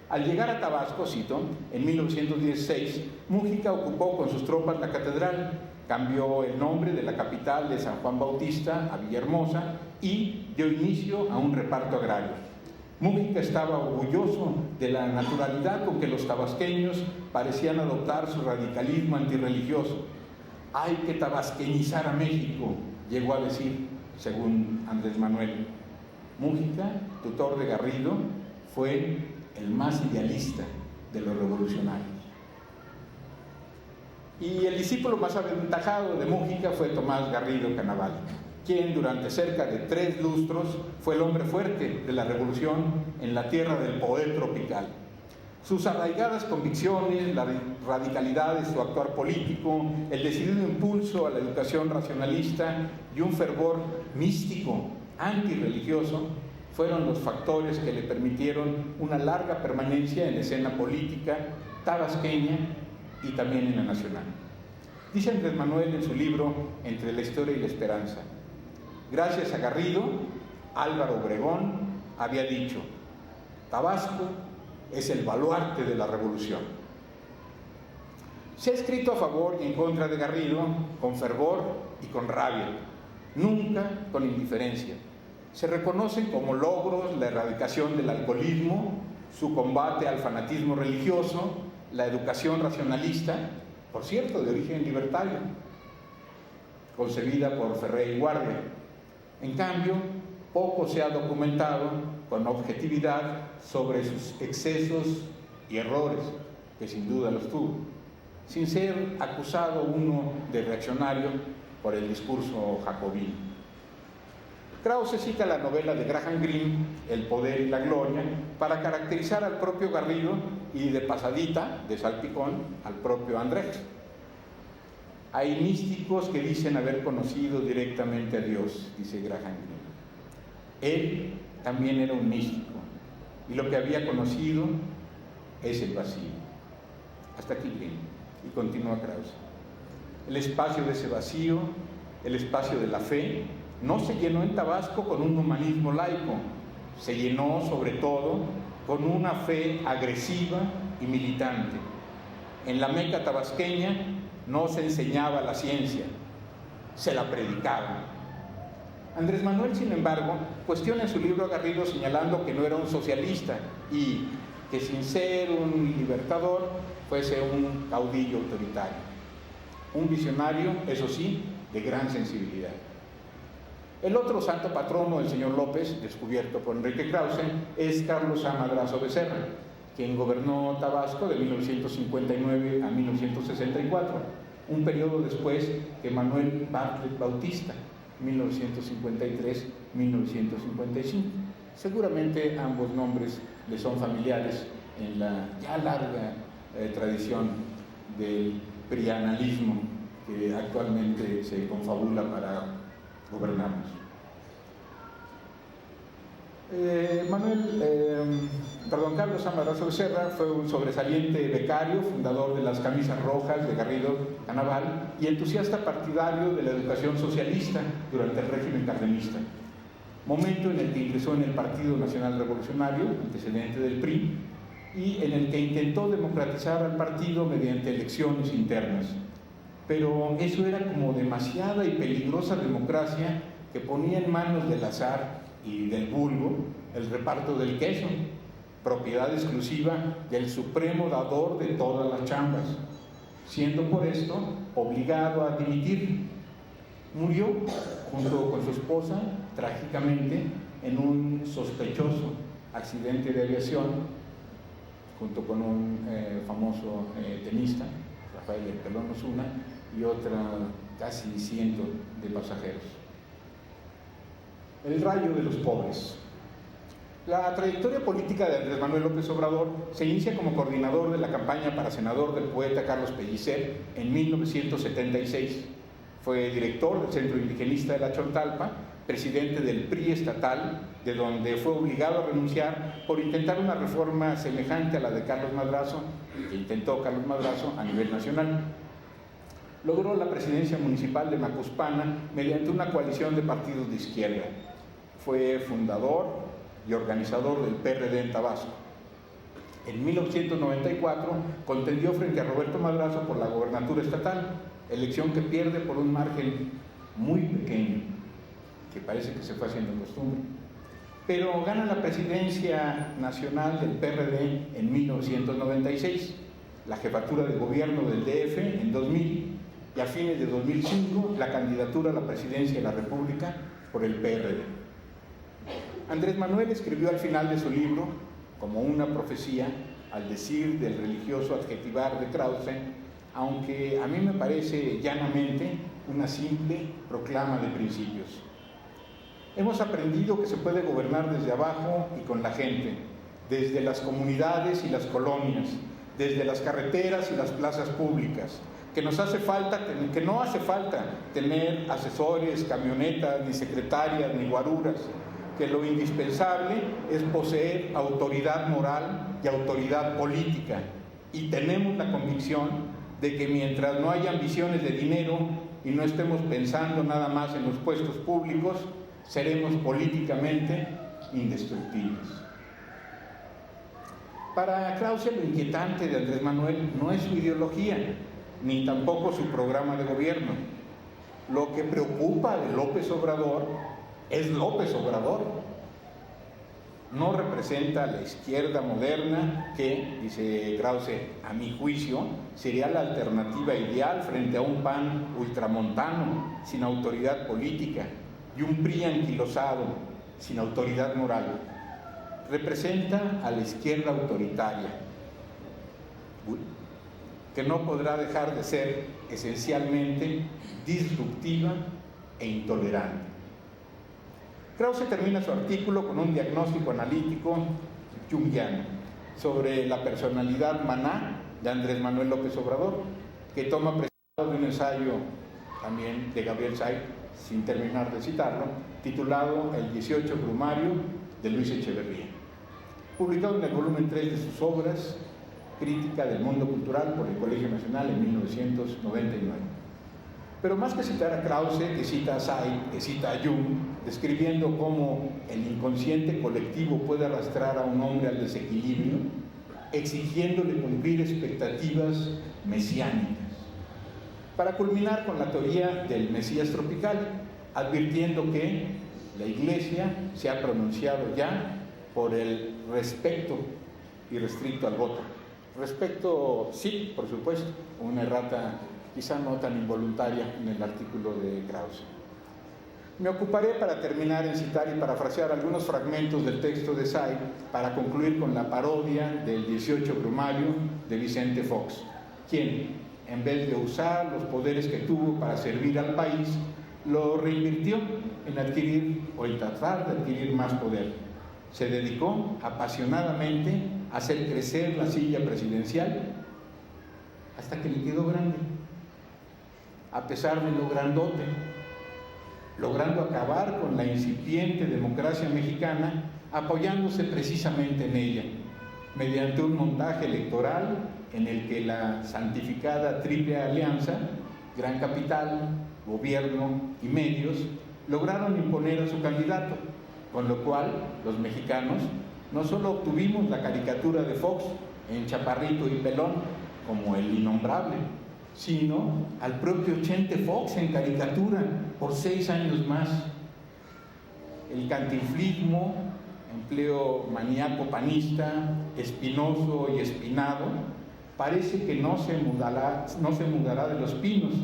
Al llegar a Tabasco, cito, en 1916, Múgica ocupó con sus tropas la catedral, cambió el nombre de la capital de San Juan Bautista a Villahermosa y dio inicio a un reparto agrario. Múgica estaba orgulloso de la naturalidad con que los tabasqueños parecían adoptar su radicalismo antirreligioso. Hay que tabasqueñizar a México, llegó a decir, según Andrés Manuel. Múgica, tutor de Garrido, fue el más idealista de los revolucionarios. Y el discípulo más aventajado de Múgica fue Tomás Garrido Canaval, quien durante cerca de 3 lustros fue el hombre fuerte de la revolución en la tierra del poder tropical. Sus arraigadas convicciones, la radicalidad de su actuar político, el decidido impulso a la educación racionalista y un fervor místico, antirreligioso, fueron los factores que le permitieron una larga permanencia en la escena política tabasqueña y también en la nacional. Dice Andrés Manuel en su libro Entre la historia y la esperanza: gracias a Garrido, Álvaro Obregón había dicho: Tabasco es el baluarte de la revolución. Se ha escrito a favor y en contra de Garrido con fervor y con rabia, nunca con indiferencia. Se reconocen como logros la erradicación del alcoholismo, su combate al fanatismo religioso, la educación racionalista, por cierto, de origen libertario, concebida por Ferré y Guardia. En cambio, poco se ha documentado con objetividad sobre sus excesos y errores, que sin duda los tuvo, sin ser acusado uno de reaccionario por el discurso jacobino. Krause cita la novela de Graham Greene, El poder y la gloria, para caracterizar al propio Garrido y de pasadita, de salpicón, al propio Andrés. Hay místicos que dicen haber conocido directamente a Dios, dice Graham Greene. Él también era un místico, y lo que había conocido es el vacío. Hasta aquí Greene, y continúa Krause. El espacio de ese vacío, el espacio de la fe, no se llenó en Tabasco con un humanismo laico, se llenó sobre todo con una fe agresiva y militante. En la Meca tabasqueña no se enseñaba la ciencia, se la predicaba. Andrés Manuel, sin embargo, cuestiona en su libro a Garrido señalando que no era un socialista y que sin ser un libertador fuese un caudillo autoritario. Un visionario, eso sí, de gran sensibilidad. El otro santo patrono del señor López, descubierto por Enrique Krause, es Carlos A. Madrazo Becerra, quien gobernó Tabasco de 1959 a 1964, un periodo después que Manuel Bartlett Bautista, 1953-1955. Seguramente ambos nombres le son familiares en la ya larga tradición del prianalismo que actualmente se confabula para gobernarnos. Carlos A. Madrazo Becerra fue un sobresaliente becario, fundador de las Camisas Rojas de Garrido Canaval y entusiasta partidario de la educación socialista durante el régimen cardenista, momento en el que ingresó en el Partido Nacional Revolucionario, antecedente del PRI, y en el que intentó democratizar al partido mediante elecciones internas. Pero eso era como demasiada y peligrosa democracia que ponía en manos del azar y del vulgo el reparto del queso, propiedad exclusiva del supremo dador de todas las chambas, siendo por esto obligado a dimitir. Murió junto con su esposa, trágicamente, en un sospechoso accidente de aviación, junto con un famoso tenista, Rafael Pelón Osuna, y otra casi 100 de pasajeros. El rayo de los pobres. La trayectoria política de Andrés Manuel López Obrador se inicia como coordinador de la campaña para senador del poeta Carlos Pellicer en 1976. Fue director del Centro Indigenista de la Chontalpa, presidente del PRI estatal, de donde fue obligado a renunciar por intentar una reforma semejante a la de Carlos Madrazo, que intentó Carlos Madrazo a nivel nacional. Logró la presidencia municipal de Macuspana mediante una coalición de partidos de izquierda. Fue fundador y organizador del PRD en Tabasco. En 1994 contendió frente a Roberto Madrazo por la gobernatura estatal, elección que pierde por un margen muy pequeño, que parece que se fue haciendo costumbre. Pero gana la presidencia nacional del PRD en 1996, la jefatura de gobierno del DF en 2000 y a fines de 2005 la candidatura a la presidencia de la República por el PRD. Andrés Manuel escribió al final de su libro, como una profecía, al decir del religioso adjetivar de Krause, aunque a mí me parece llanamente una simple proclama de principios. Hemos aprendido que se puede gobernar desde abajo y con la gente, desde las comunidades y las colonias, desde las carreteras y las plazas públicas, que no hace falta tener asesores, camionetas, ni secretarias, ni guaruras, que lo indispensable es poseer autoridad moral y autoridad política. Y tenemos la convicción de que mientras no haya ambiciones de dinero y no estemos pensando nada más en los puestos públicos, seremos políticamente indestructibles. Para Krause, lo inquietante de Andrés Manuel no es su ideología, ni tampoco su programa de gobierno. Lo que preocupa de López Obrador es López Obrador. No representa a la izquierda moderna que, dice Krause, a mi juicio, sería la alternativa ideal frente a un PAN ultramontano, sin autoridad política, y un PRI anquilosado, sin autoridad moral. Representa a la izquierda autoritaria, que no podrá dejar de ser esencialmente disruptiva e intolerante. Krause termina su artículo con un diagnóstico analítico junguiano sobre la personalidad maná de Andrés Manuel López Obrador, que toma prestado de un ensayo también de Gabriel Say, sin terminar de citarlo, titulado El 18 Brumario de Luis Echeverría, publicado en el volumen 3 de sus obras, Crítica del Mundo Cultural, por el Colegio Nacional en 1999. Pero más que citar a Krause, que cita a Say, que cita a Jung, describiendo cómo el inconsciente colectivo puede arrastrar a un hombre al desequilibrio, exigiéndole cumplir expectativas mesiánicas, para culminar con la teoría del Mesías tropical, advirtiendo que la Iglesia se ha pronunciado ya por el respeto irrestricto al voto. Respecto, sí, por supuesto, una errata quizá no tan involuntaria en el artículo de Krause. Me ocuparé para terminar en citar y parafrasear algunos fragmentos del texto de Say para concluir con la parodia del 18 Brumario de Vicente Fox, quien, en vez de usar los poderes que tuvo para servir al país, lo reinvirtió en adquirir o en tratar de adquirir más poder. Se dedicó apasionadamente a hacer crecer la silla presidencial hasta que le quedó grande, a pesar de lo grandote, logrando acabar con la incipiente democracia mexicana, apoyándose precisamente en ella, mediante un montaje electoral en el que la santificada Triple Alianza, gran capital, gobierno y medios, lograron imponer a su candidato, con lo cual los mexicanos no solo obtuvimos la caricatura de Fox en chaparrito y pelón, como el innombrable, sino al propio Chente Fox en caricatura por 6 años más. El cantinflismo, empleo maníaco panista, espinoso y espinado, parece que no se mudará de Los Pinos,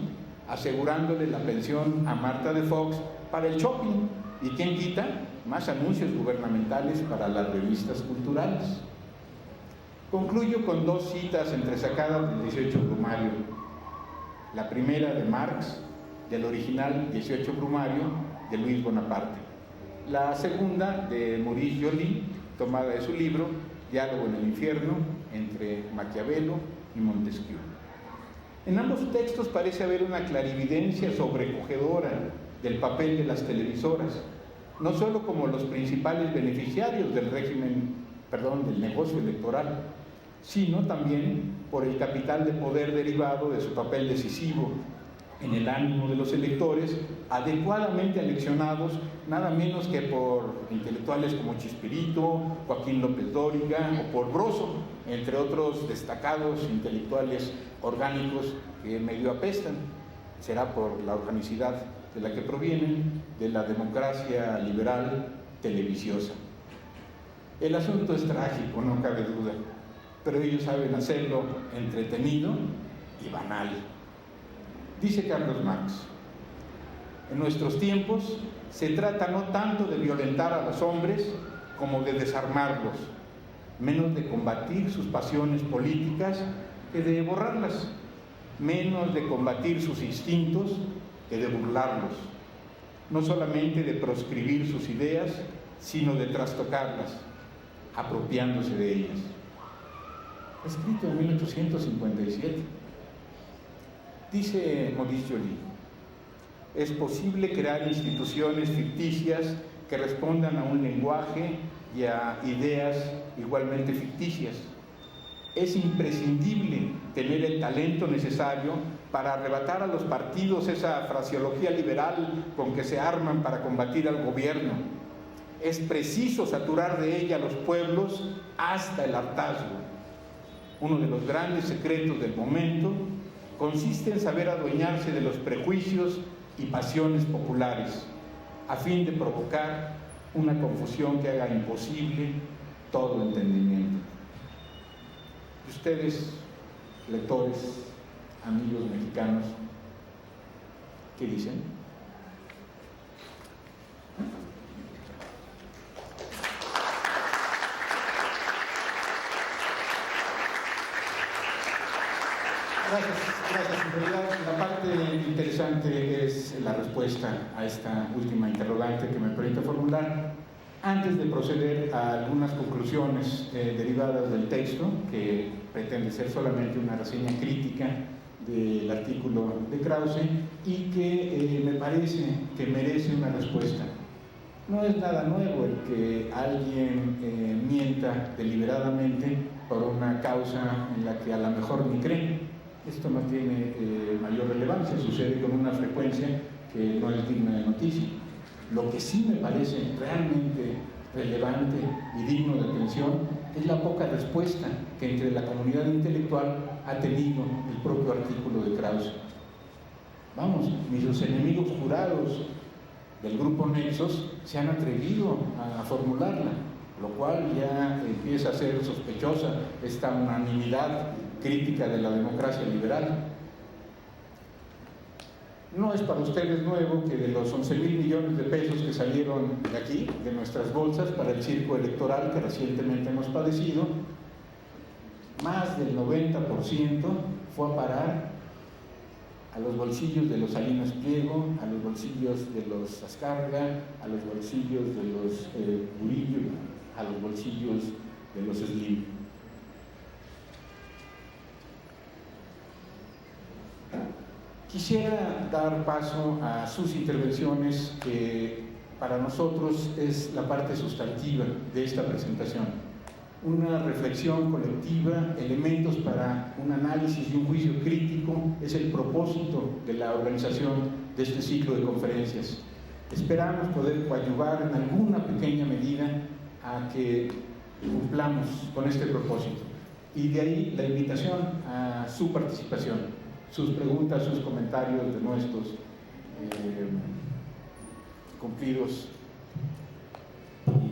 asegurándole la pensión a Marta de Fox para el shopping y, ¿quién quita?, más anuncios gubernamentales para las revistas culturales. Concluyo con 2 citas entresacadas del 18 Brumario. La primera de Marx, del original 18 Brumario de Luis Bonaparte. La segunda de Maurice Joly, tomada de su libro Diálogo en el infierno, entre Maquiavelo y Montesquieu. En ambos textos parece haber una clarividencia sobrecogedora del papel de las televisoras, no solo como los principales beneficiarios del del negocio electoral, sino también por el capital de poder derivado de su papel decisivo en el ánimo de los electores, adecuadamente aleccionados nada menos que por intelectuales como Chespirito, Joaquín López Dóriga o por Broso, entre otros destacados intelectuales orgánicos que medio apestan. Será por la organicidad de la que provienen, de la democracia liberal televiciosa. El asunto es trágico, no cabe duda, pero ellos saben hacerlo entretenido y banal. Dice Carlos Marx: en nuestros tiempos se trata no tanto de violentar a los hombres como de desarmarlos, menos de combatir sus pasiones políticas que de borrarlas, menos de combatir sus instintos que de burlarlos, no solamente de proscribir sus ideas, sino de trastocarlas, apropiándose de ellas. Escrito en 1857. Dice Maurice Joly: es posible crear instituciones ficticias que respondan a un lenguaje y a ideas igualmente ficticias. Es imprescindible tener el talento necesario para arrebatar a los partidos esa fraseología liberal con que se arman para combatir al gobierno. Es preciso saturar de ella a los pueblos hasta el hartazgo. Uno de los grandes secretos del momento consiste en saber adueñarse de los prejuicios y pasiones populares, a fin de provocar una confusión que haga imposible todo entendimiento. Y ustedes, lectores, amigos mexicanos, ¿qué dicen? Gracias. En realidad, la parte interesante es la respuesta a esta última interrogante que me permite formular. Antes de proceder a algunas conclusiones derivadas del texto, que pretende ser solamente una reseña crítica del artículo de Krause y que me parece que merece una respuesta. No es nada nuevo el que alguien mienta deliberadamente por una causa en la que a lo mejor ni cree. Esto no tiene mayor relevancia, sucede con una frecuencia que no es digna de noticia. Lo que sí me parece realmente relevante y digno de atención es la poca respuesta que entre la comunidad intelectual ha tenido el propio artículo de Krause. Vamos, ni los enemigos jurados del grupo Nexos se han atrevido a formularla, lo cual ya empieza a ser sospechosa esta unanimidad crítica de la democracia liberal. No es para ustedes nuevo que de los 11,000 millones de pesos que salieron de aquí, de nuestras bolsas, para el circo electoral que recientemente hemos padecido, más del 90% fue a parar a los bolsillos de los Salinas Pliego, a los bolsillos de los Azcárraga, a los bolsillos de los Murillo, a los bolsillos de los Slim. Quisiera dar paso a sus intervenciones, que para nosotros es la parte sustantiva de esta presentación. Una reflexión colectiva, elementos para un análisis y un juicio crítico es el propósito de la organización de este ciclo de conferencias. Esperamos poder coadyuvar en alguna pequeña medida a que cumplamos con este propósito. Y de ahí la invitación a su participación, sus preguntas, sus comentarios de nuestros cumplidos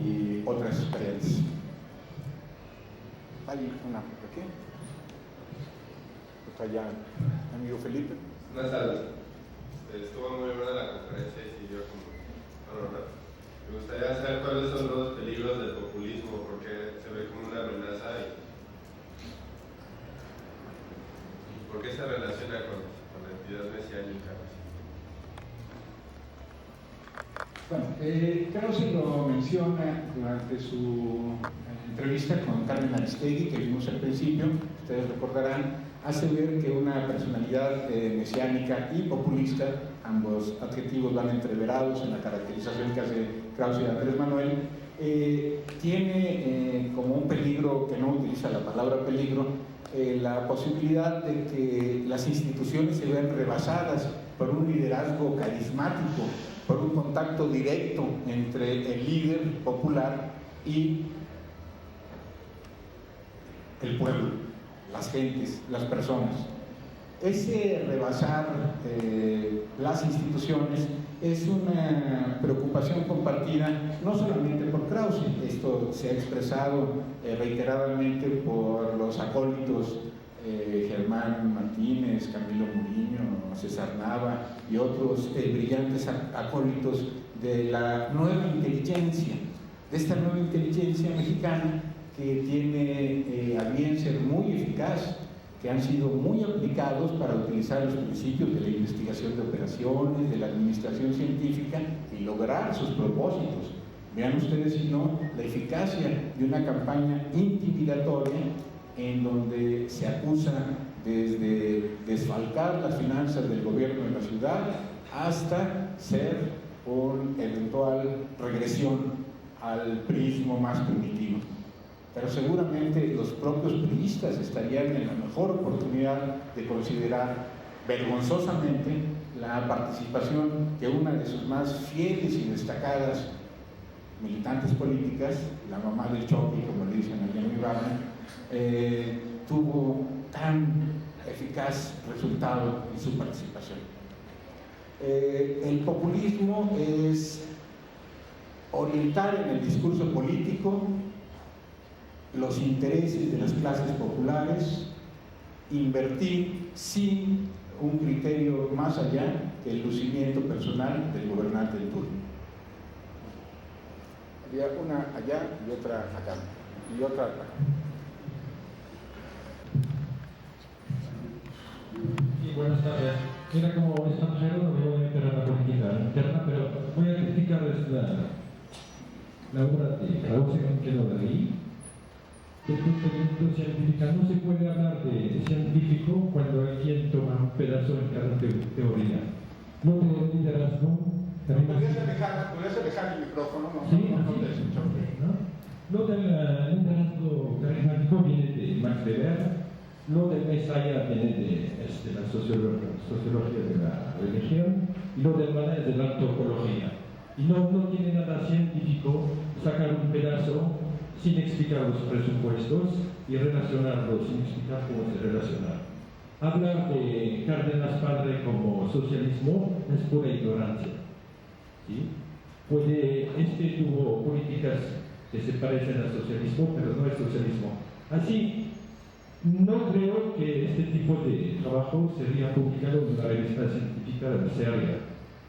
y otras tareas. Hay una por aquí. Está allá, amigo Felipe. Buenas tardes. Estuvo muy buena la conferencia y sirvió como panorama. Me gustaría saber cuáles son los peligros del populismo, porque se ve como una amenaza y por qué se relaciona con la entidad mesiánica. Bueno, Krause lo menciona durante su entrevista con Carmen Aristegui, que vimos al principio. Ustedes recordarán, hace ver que una personalidad mesiánica y populista, ambos adjetivos van entreverados en la caracterización que hace Krause de Andrés Manuel, tiene como un peligro, que no utiliza la palabra peligro, la posibilidad de que las instituciones se vean rebasadas por un liderazgo carismático, por un contacto directo entre el líder popular y el pueblo, las gentes, las personas. Ese rebasar las instituciones es una preocupación compartida no solamente por Krause, esto se ha expresado reiteradamente por los acólitos Germán Martínez, Camilo Muriño, César Nava y otros brillantes acólitos de la nueva inteligencia, de esta nueva inteligencia mexicana que tiene a bien ser muy eficaz, que han sido muy aplicados para utilizar los principios de la investigación de operaciones, de la administración científica y lograr sus propósitos. Vean ustedes, si no, la eficacia de una campaña intimidatoria en donde se acusa desde desfalcar las finanzas del gobierno de la ciudad hasta ser una eventual regresión al priismo más primitivo. Pero seguramente los propios priistas estarían en la mejor oportunidad de considerar vergonzosamente la participación que una de sus más fieles y destacadas militantes políticas, la mamá del Choqui, como le dicen allá en mi barrio, tuvo tan eficaz resultado en su participación. El populismo es orientar en el discurso político los intereses de las clases populares, invertir sin un criterio más allá que el lucimiento personal del gobernante del turno. Había una allá y otra acá, y otra acá. Sí, buenas tardes. Mira, como extranjero no me voy a meter a la política interna, pero voy a criticarles la obra de Krause que lo leí. Desde el punto de vista científico no se puede hablar de científico cuando alguien toma un pedazo de cada teoría. No de liderazgo. ¿Podrías alejar el micrófono? Sí, lo del liderazgo carismático viene de Max Weber, lo del Mesaya viene de la sociología de la religión y lo del Manet de la antropología. Y no tiene nada científico sacar un pedazo sin explicar los presupuestos y relacionarlos, sin explicar cómo se relacionan. Hablar de Cárdenas padre como socialismo es pura ignorancia. ¿Sí? Tuvo políticas que se parecen al socialismo, pero no es socialismo. Así, No creo que este tipo de trabajo sería publicado en una revista científica seria,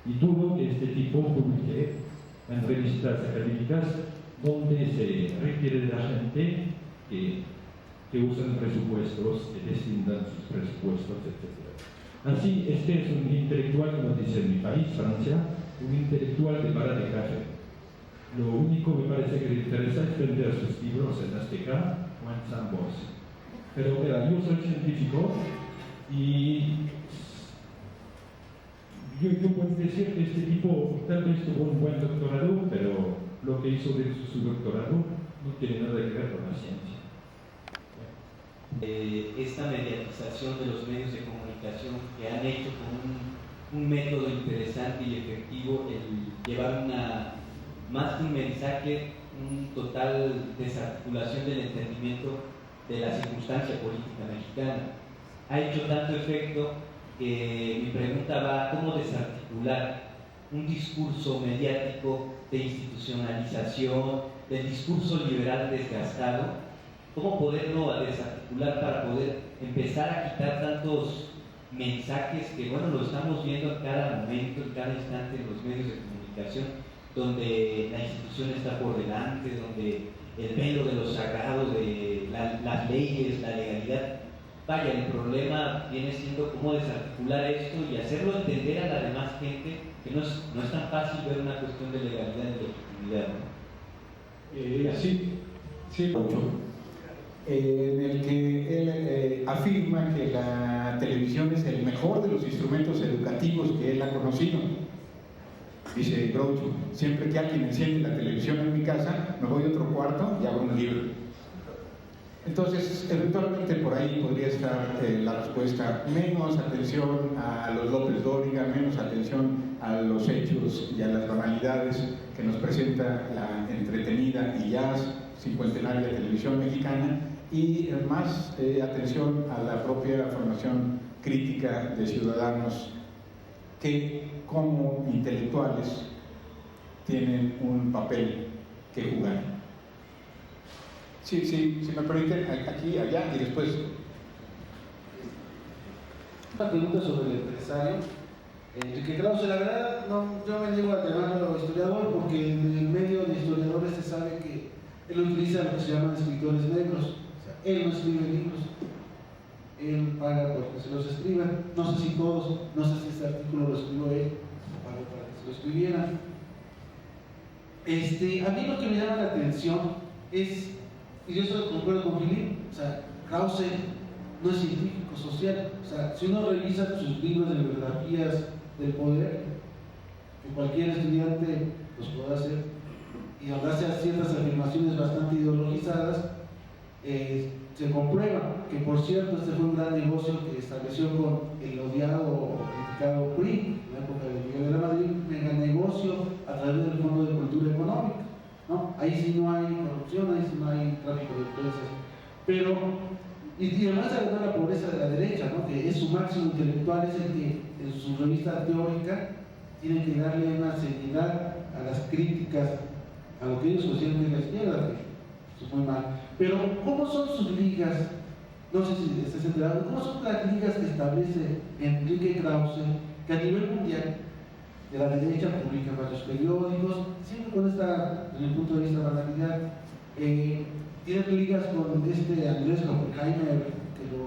y dudo que este tipo publique en revistas académicas donde se requiere de la gente que usen presupuestos, que destinan sus presupuestos, etc. Así, este es un intelectual, como dice en mi país, Francia, un intelectual de vara de café. Lo único que me parece que le interesa es vender sus libros en Azteca o en San Bos. Pero mira, yo soy científico y yo puedo decir que este tipo tal vez tuvo un buen doctorado, pero lo que hizo de su doctorado no tiene nada que ver con la ciencia. Esta mediatización de los medios de comunicación que han hecho con un método interesante y efectivo el llevar más que un mensaje, un total desarticulación del entendimiento de la circunstancia política mexicana. Ha hecho tanto efecto que mi pregunta va: ¿cómo desarticular un discurso mediático de institucionalización, del discurso liberal desgastado? ¿Cómo poderlo desarticular para poder empezar a quitar tantos mensajes que, bueno, lo estamos viendo en cada momento, en cada instante en los medios de comunicación, donde la institución está por delante, donde el velo de lo sagrado, de las leyes, la legalidad? Vaya, el problema viene siendo cómo desarticular esto y hacerlo entender a la demás gente que no es tan fácil ver una cuestión de legalidad y de legitimidad, ¿no? Sí, mucho. En el que él afirma que la televisión es el mejor de los instrumentos educativos que él ha conocido. Dice Groucho: siempre que alguien enciende la televisión en mi casa, me voy a otro cuarto y abro un libro. Entonces, eventualmente por ahí podría estar la respuesta: menos atención a los López Dóriga, menos atención a los hechos y a las banalidades que nos presenta la entretenida y ya cincuentenaria televisión mexicana, y más atención a la propia formación crítica de ciudadanos que, como intelectuales, tienen un papel que jugar. Sí, si me permiten, aquí, allá y después. Una pregunta sobre el empresario. Enrique Krause, la verdad, yo me niego a llamarlo historiador porque en el medio de historiadores se sabe que él utiliza lo que se llaman escritores negros. O sea, él no escribe libros, él paga porque se los escriban. No sé si todos, no sé si este artículo lo escribió él o pagó para que se lo escribieran. A mí lo que me llama la atención es, y yo estoy concuerdo con Philip, o sea, Krause no es científico social. O sea, si uno revisa sus libros de biografías del poder, que cualquier estudiante los puede hacer, y donde hace ciertas afirmaciones bastante ideologizadas, se comprueba que, por cierto, este fue un gran negocio que estableció con el odiado o criticado PRI en la época de Miguel de la Madrid, un mega negocio a través del Fondo de Cultura Económica, ¿no? Ahí sí no hay corrupción, ahí sí no hay tráfico de influencias, pero y además de la pobreza de la derecha, ¿no? Que es su máximo intelectual, es el que en su revista teórica tiene que darle una seriedad a las críticas a lo que ellos consideran de la izquierda, que eso es muy mal. Pero ¿cómo son sus ligas? No sé si estás enterado. ¿Cómo son las ligas que establece Enrique Krause, que a nivel mundial de la derecha publican varios periódicos, siempre con esta, desde el punto de vista de la realidad? Tienen ligas con Andrés Oppenheimer, que lo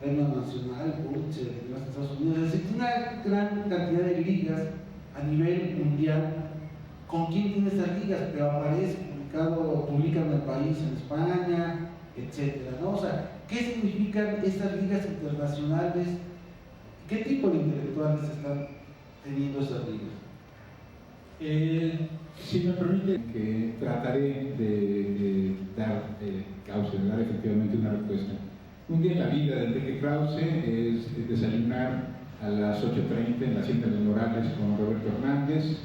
Premio Nacional, Pulitzer, de los Estados Unidos. Es decir, tiene una gran cantidad de ligas a nivel mundial. ¿Con quién tiene estas ligas? Pero aparece publican en el país, en España, etcétera, ¿no? O sea, ¿qué significan estas ligas internacionales? ¿Qué tipo de intelectuales están teniendo estas ligas? Si me permite, que trataré de dar efectivamente una respuesta. Un día en la vida de Enrique Krause es desayunar a las 8:30 en la Hacienda de Morales con Roberto Hernández,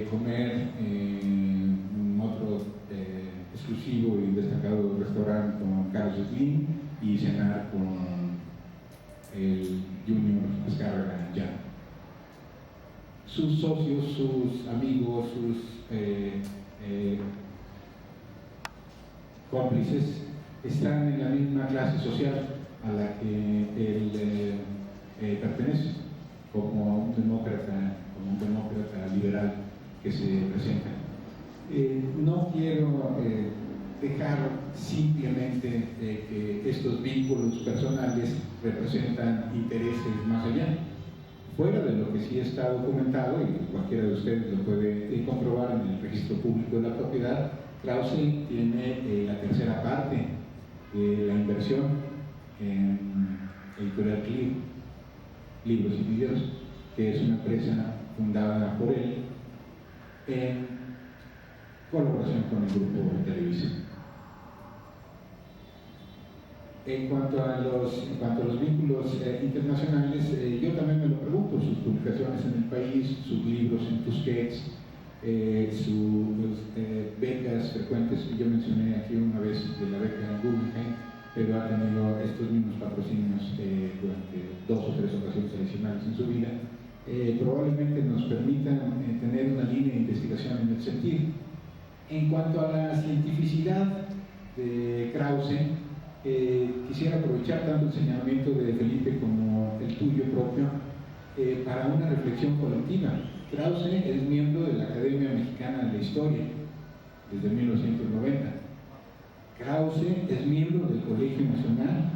comer en otro exclusivo y destacado restaurante con Carlos Slim y cenar con el Junior Azcárraga Llano. Sus socios, sus amigos, sus cómplices están en la misma clase social a la que él pertenece, como un demócrata liberal que se presenta. No quiero dejar simplemente que estos vínculos personales representan intereses más allá. Fuera de lo que sí está documentado, y cualquiera de ustedes lo puede comprobar en el registro público de la propiedad, Krause tiene la tercera parte de la inversión en Editorial Clio, Libros y Videos, que es una empresa fundada por él en colaboración con el grupo Televisa. En cuanto a los vínculos internacionales, yo también me lo pregunto, sus publicaciones en el país, sus libros en Tusquets, sus becas frecuentes, que yo mencioné aquí una vez de la beca en Guggenheim, pero ha tenido estos mismos patrocinios durante 2 o 3 ocasiones adicionales en su vida, probablemente nos permitan tener una línea de investigación en el sentido. En cuanto a la cientificidad de Krause, quisiera aprovechar tanto el señalamiento de Felipe como el tuyo propio para una reflexión colectiva. Krause es miembro de la Academia Mexicana de la Historia desde 1990. Krause es miembro del Colegio Nacional.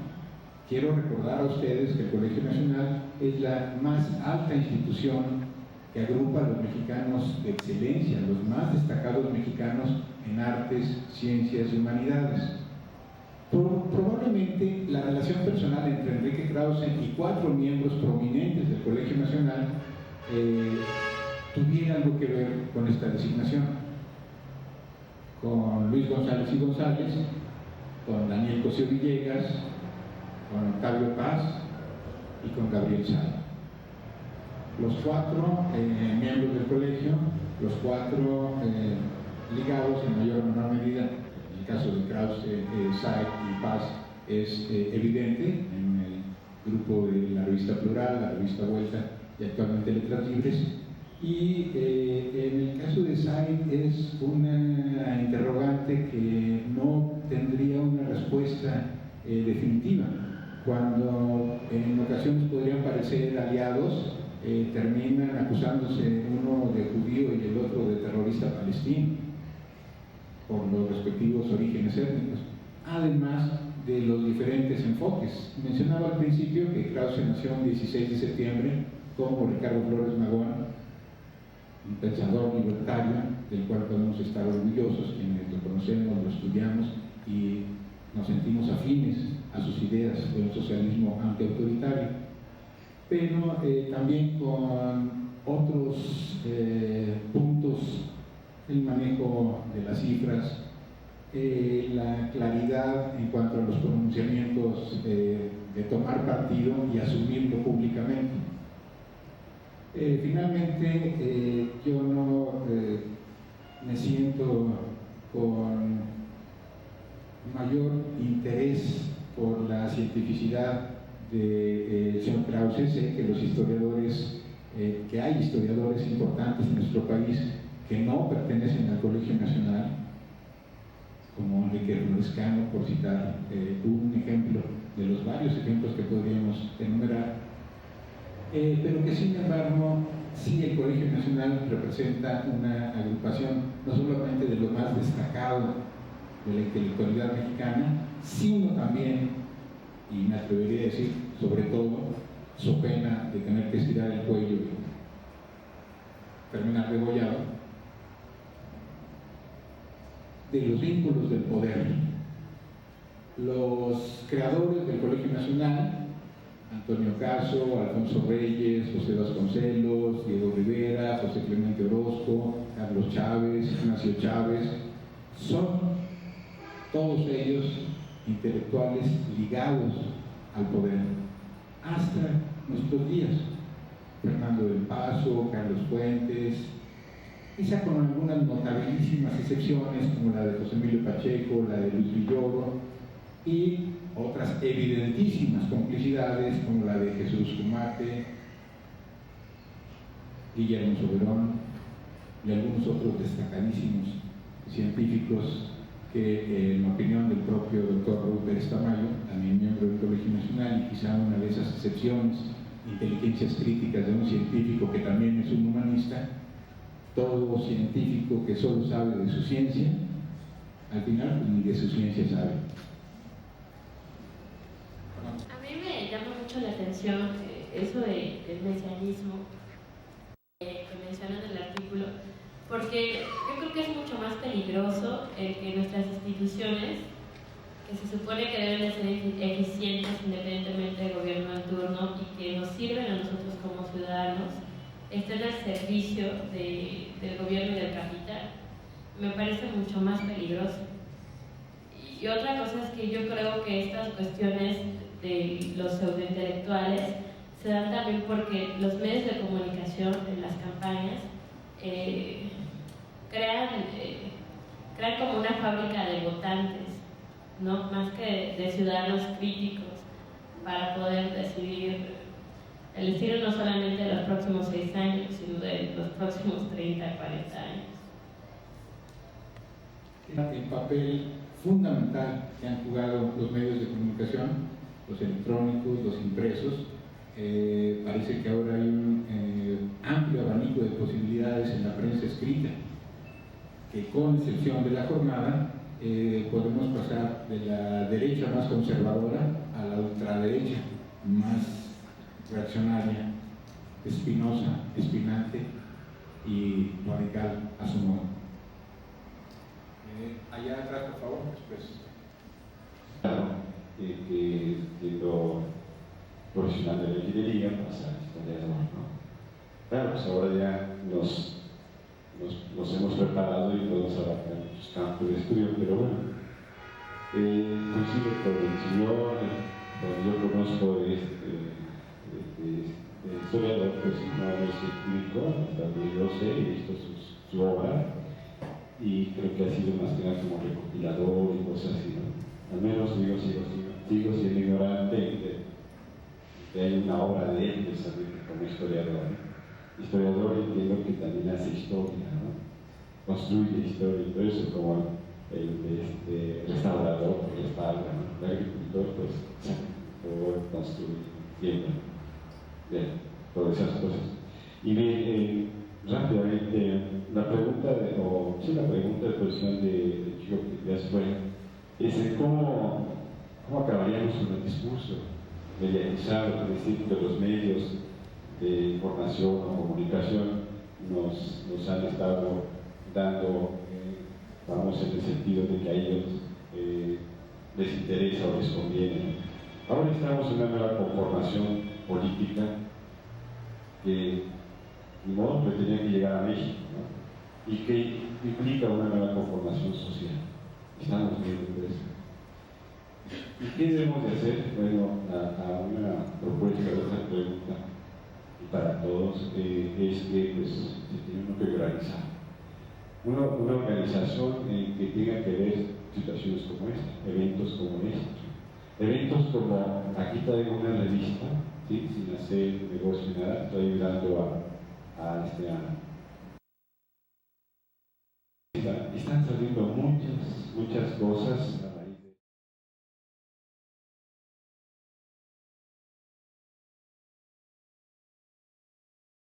Quiero recordar a ustedes que el Colegio Nacional es la más alta institución que agrupa a los mexicanos de excelencia, los más destacados mexicanos en artes, ciencias y humanidades. Probablemente la relación personal entre Enrique Krause y 4 miembros prominentes del Colegio Nacional tuviera algo que ver con esta designación. Con Luis González y González, con Daniel Cosío Villegas, con Octavio Paz y con Gabriel Saad. Los 4 miembros del colegio, los 4 ligados en mayor o menor medida. En el caso de Krause, Saad y Paz es evidente en el grupo de la revista Plural, la revista Vuelta y actualmente Letras Libres. Y en el caso de Saad es una interrogante que no tendría una respuesta definitiva. Cuando en ocasiones podrían parecer aliados, terminan acusándose uno de judío y el otro de terrorista palestino por los respectivos orígenes étnicos, además de los diferentes enfoques. Mencionaba al principio que Krause nació el 16 de septiembre como Ricardo Flores Magón, un pensador libertario del cual podemos estar orgullosos quienes lo conocemos, lo estudiamos y nos sentimos afines a sus ideas de un socialismo antiautoritario, pero también con otros puntos, el manejo de las cifras, la claridad en cuanto a los pronunciamientos de tomar partido y asumirlo públicamente. Finalmente, yo no me siento con mayor interés por la cientificidad del señor Krause. Sé que los historiadores, que hay historiadores importantes en nuestro país que no pertenecen al Colegio Nacional, como Enrique Florescano, por citar un ejemplo de los varios ejemplos que podríamos enumerar, pero que sin embargo sí el Colegio Nacional representa una agrupación no solamente de lo más destacado de la intelectualidad mexicana, sino también, y me atrevería a decir, sobre todo, so pena de tener que estirar el cuello y terminar degollado, de los vínculos del poder. Los creadores del Colegio Nacional, Antonio Caso, Alfonso Reyes, José Vasconcelos, Diego Rivera, José Clemente Orozco, Carlos Chávez, Ignacio Chávez, son todos ellos intelectuales ligados al poder hasta nuestros días. Fernando del Paso, Carlos Fuentes, quizá con algunas notabilísimas excepciones como la de José Emilio Pacheco, la de Luis Villoro, y otras evidentísimas complicidades como la de Jesús Cumate, Guillermo Soberón y algunos otros destacadísimos científicos que en opinión del propio doctor Raúl Pérez Tamayo, también miembro del Colegio Nacional, y quizá una de esas excepciones, inteligencias críticas de un científico que también es un humanista, todo científico que solo sabe de su ciencia, al final pues, ni de su ciencia sabe. A mí me llama mucho la atención eso del mesianismo que menciona en el artículo, porque yo creo que es mucho más peligroso el que nuestras instituciones, que se supone que deben de ser eficientes independientemente del gobierno en turno y que nos sirven a nosotros como ciudadanos, estén al servicio del gobierno y del capital. Me parece mucho más peligroso. Y otra cosa es que yo creo que estas cuestiones de los pseudointelectuales se dan también porque los medios de comunicación en las campañas crean como una fábrica de votantes, ¿no? Más que de ciudadanos críticos para poder decidir el destino no solamente de los próximos 6 años, sino de los próximos 30, 40 años. El papel fundamental que han jugado los medios de comunicación, los electrónicos, los impresos, parece que ahora hay un amplio abanico de posibilidades en la prensa escrita, que con excepción de la jornada podemos pasar de la derecha más conservadora a la ultraderecha más reaccionaria, espinosa, espinante y radical a su modo. Allá atrás, por favor, después. Claro, que siendo profesional de la ingeniería pasa historiador, ¿no? Claro, pues ahora ya nos hemos preparado y podemos abarcar muchos campos de estudio, pero bueno, coincide con el señor, cuando yo conozco de historiador, pues no es científico, también yo sé, he visto su obra, y creo que ha sido más que nada como recopilador y cosas así, ¿no? Al menos sigo siendo ignorante de que hay una obra de él precisamente como historiador, ¿no? Historiador entiendo que también hace historia, ¿no? Construye historia, y todo eso como el restaurador que respalda, ¿no? El agricultor pues construye siempre de todas esas cosas. Y bien, rápidamente, la pregunta de posición de Chico que ya fue es ¿cómo acabaríamos con el discurso mediatizado, es decir, que los medios de información o comunicación nos han estado dando, vamos, en el sentido de que a ellos les interesa o les conviene. Ahora estamos en una nueva conformación política que de modo que tenía que llegar a México, ¿no? Y que implica una nueva conformación social. Estamos viendo eso. ¿Y qué debemos de hacer? Bueno, a una propuesta de esta pregunta, y para todos, es que pues, se tiene uno que organizar. Una organización que tenga que ver situaciones como esta, eventos como estos. Eventos como, aquí traigo una revista, ¿sí? Sin hacer negocio ni nada, estoy ayudando están saliendo muchas cosas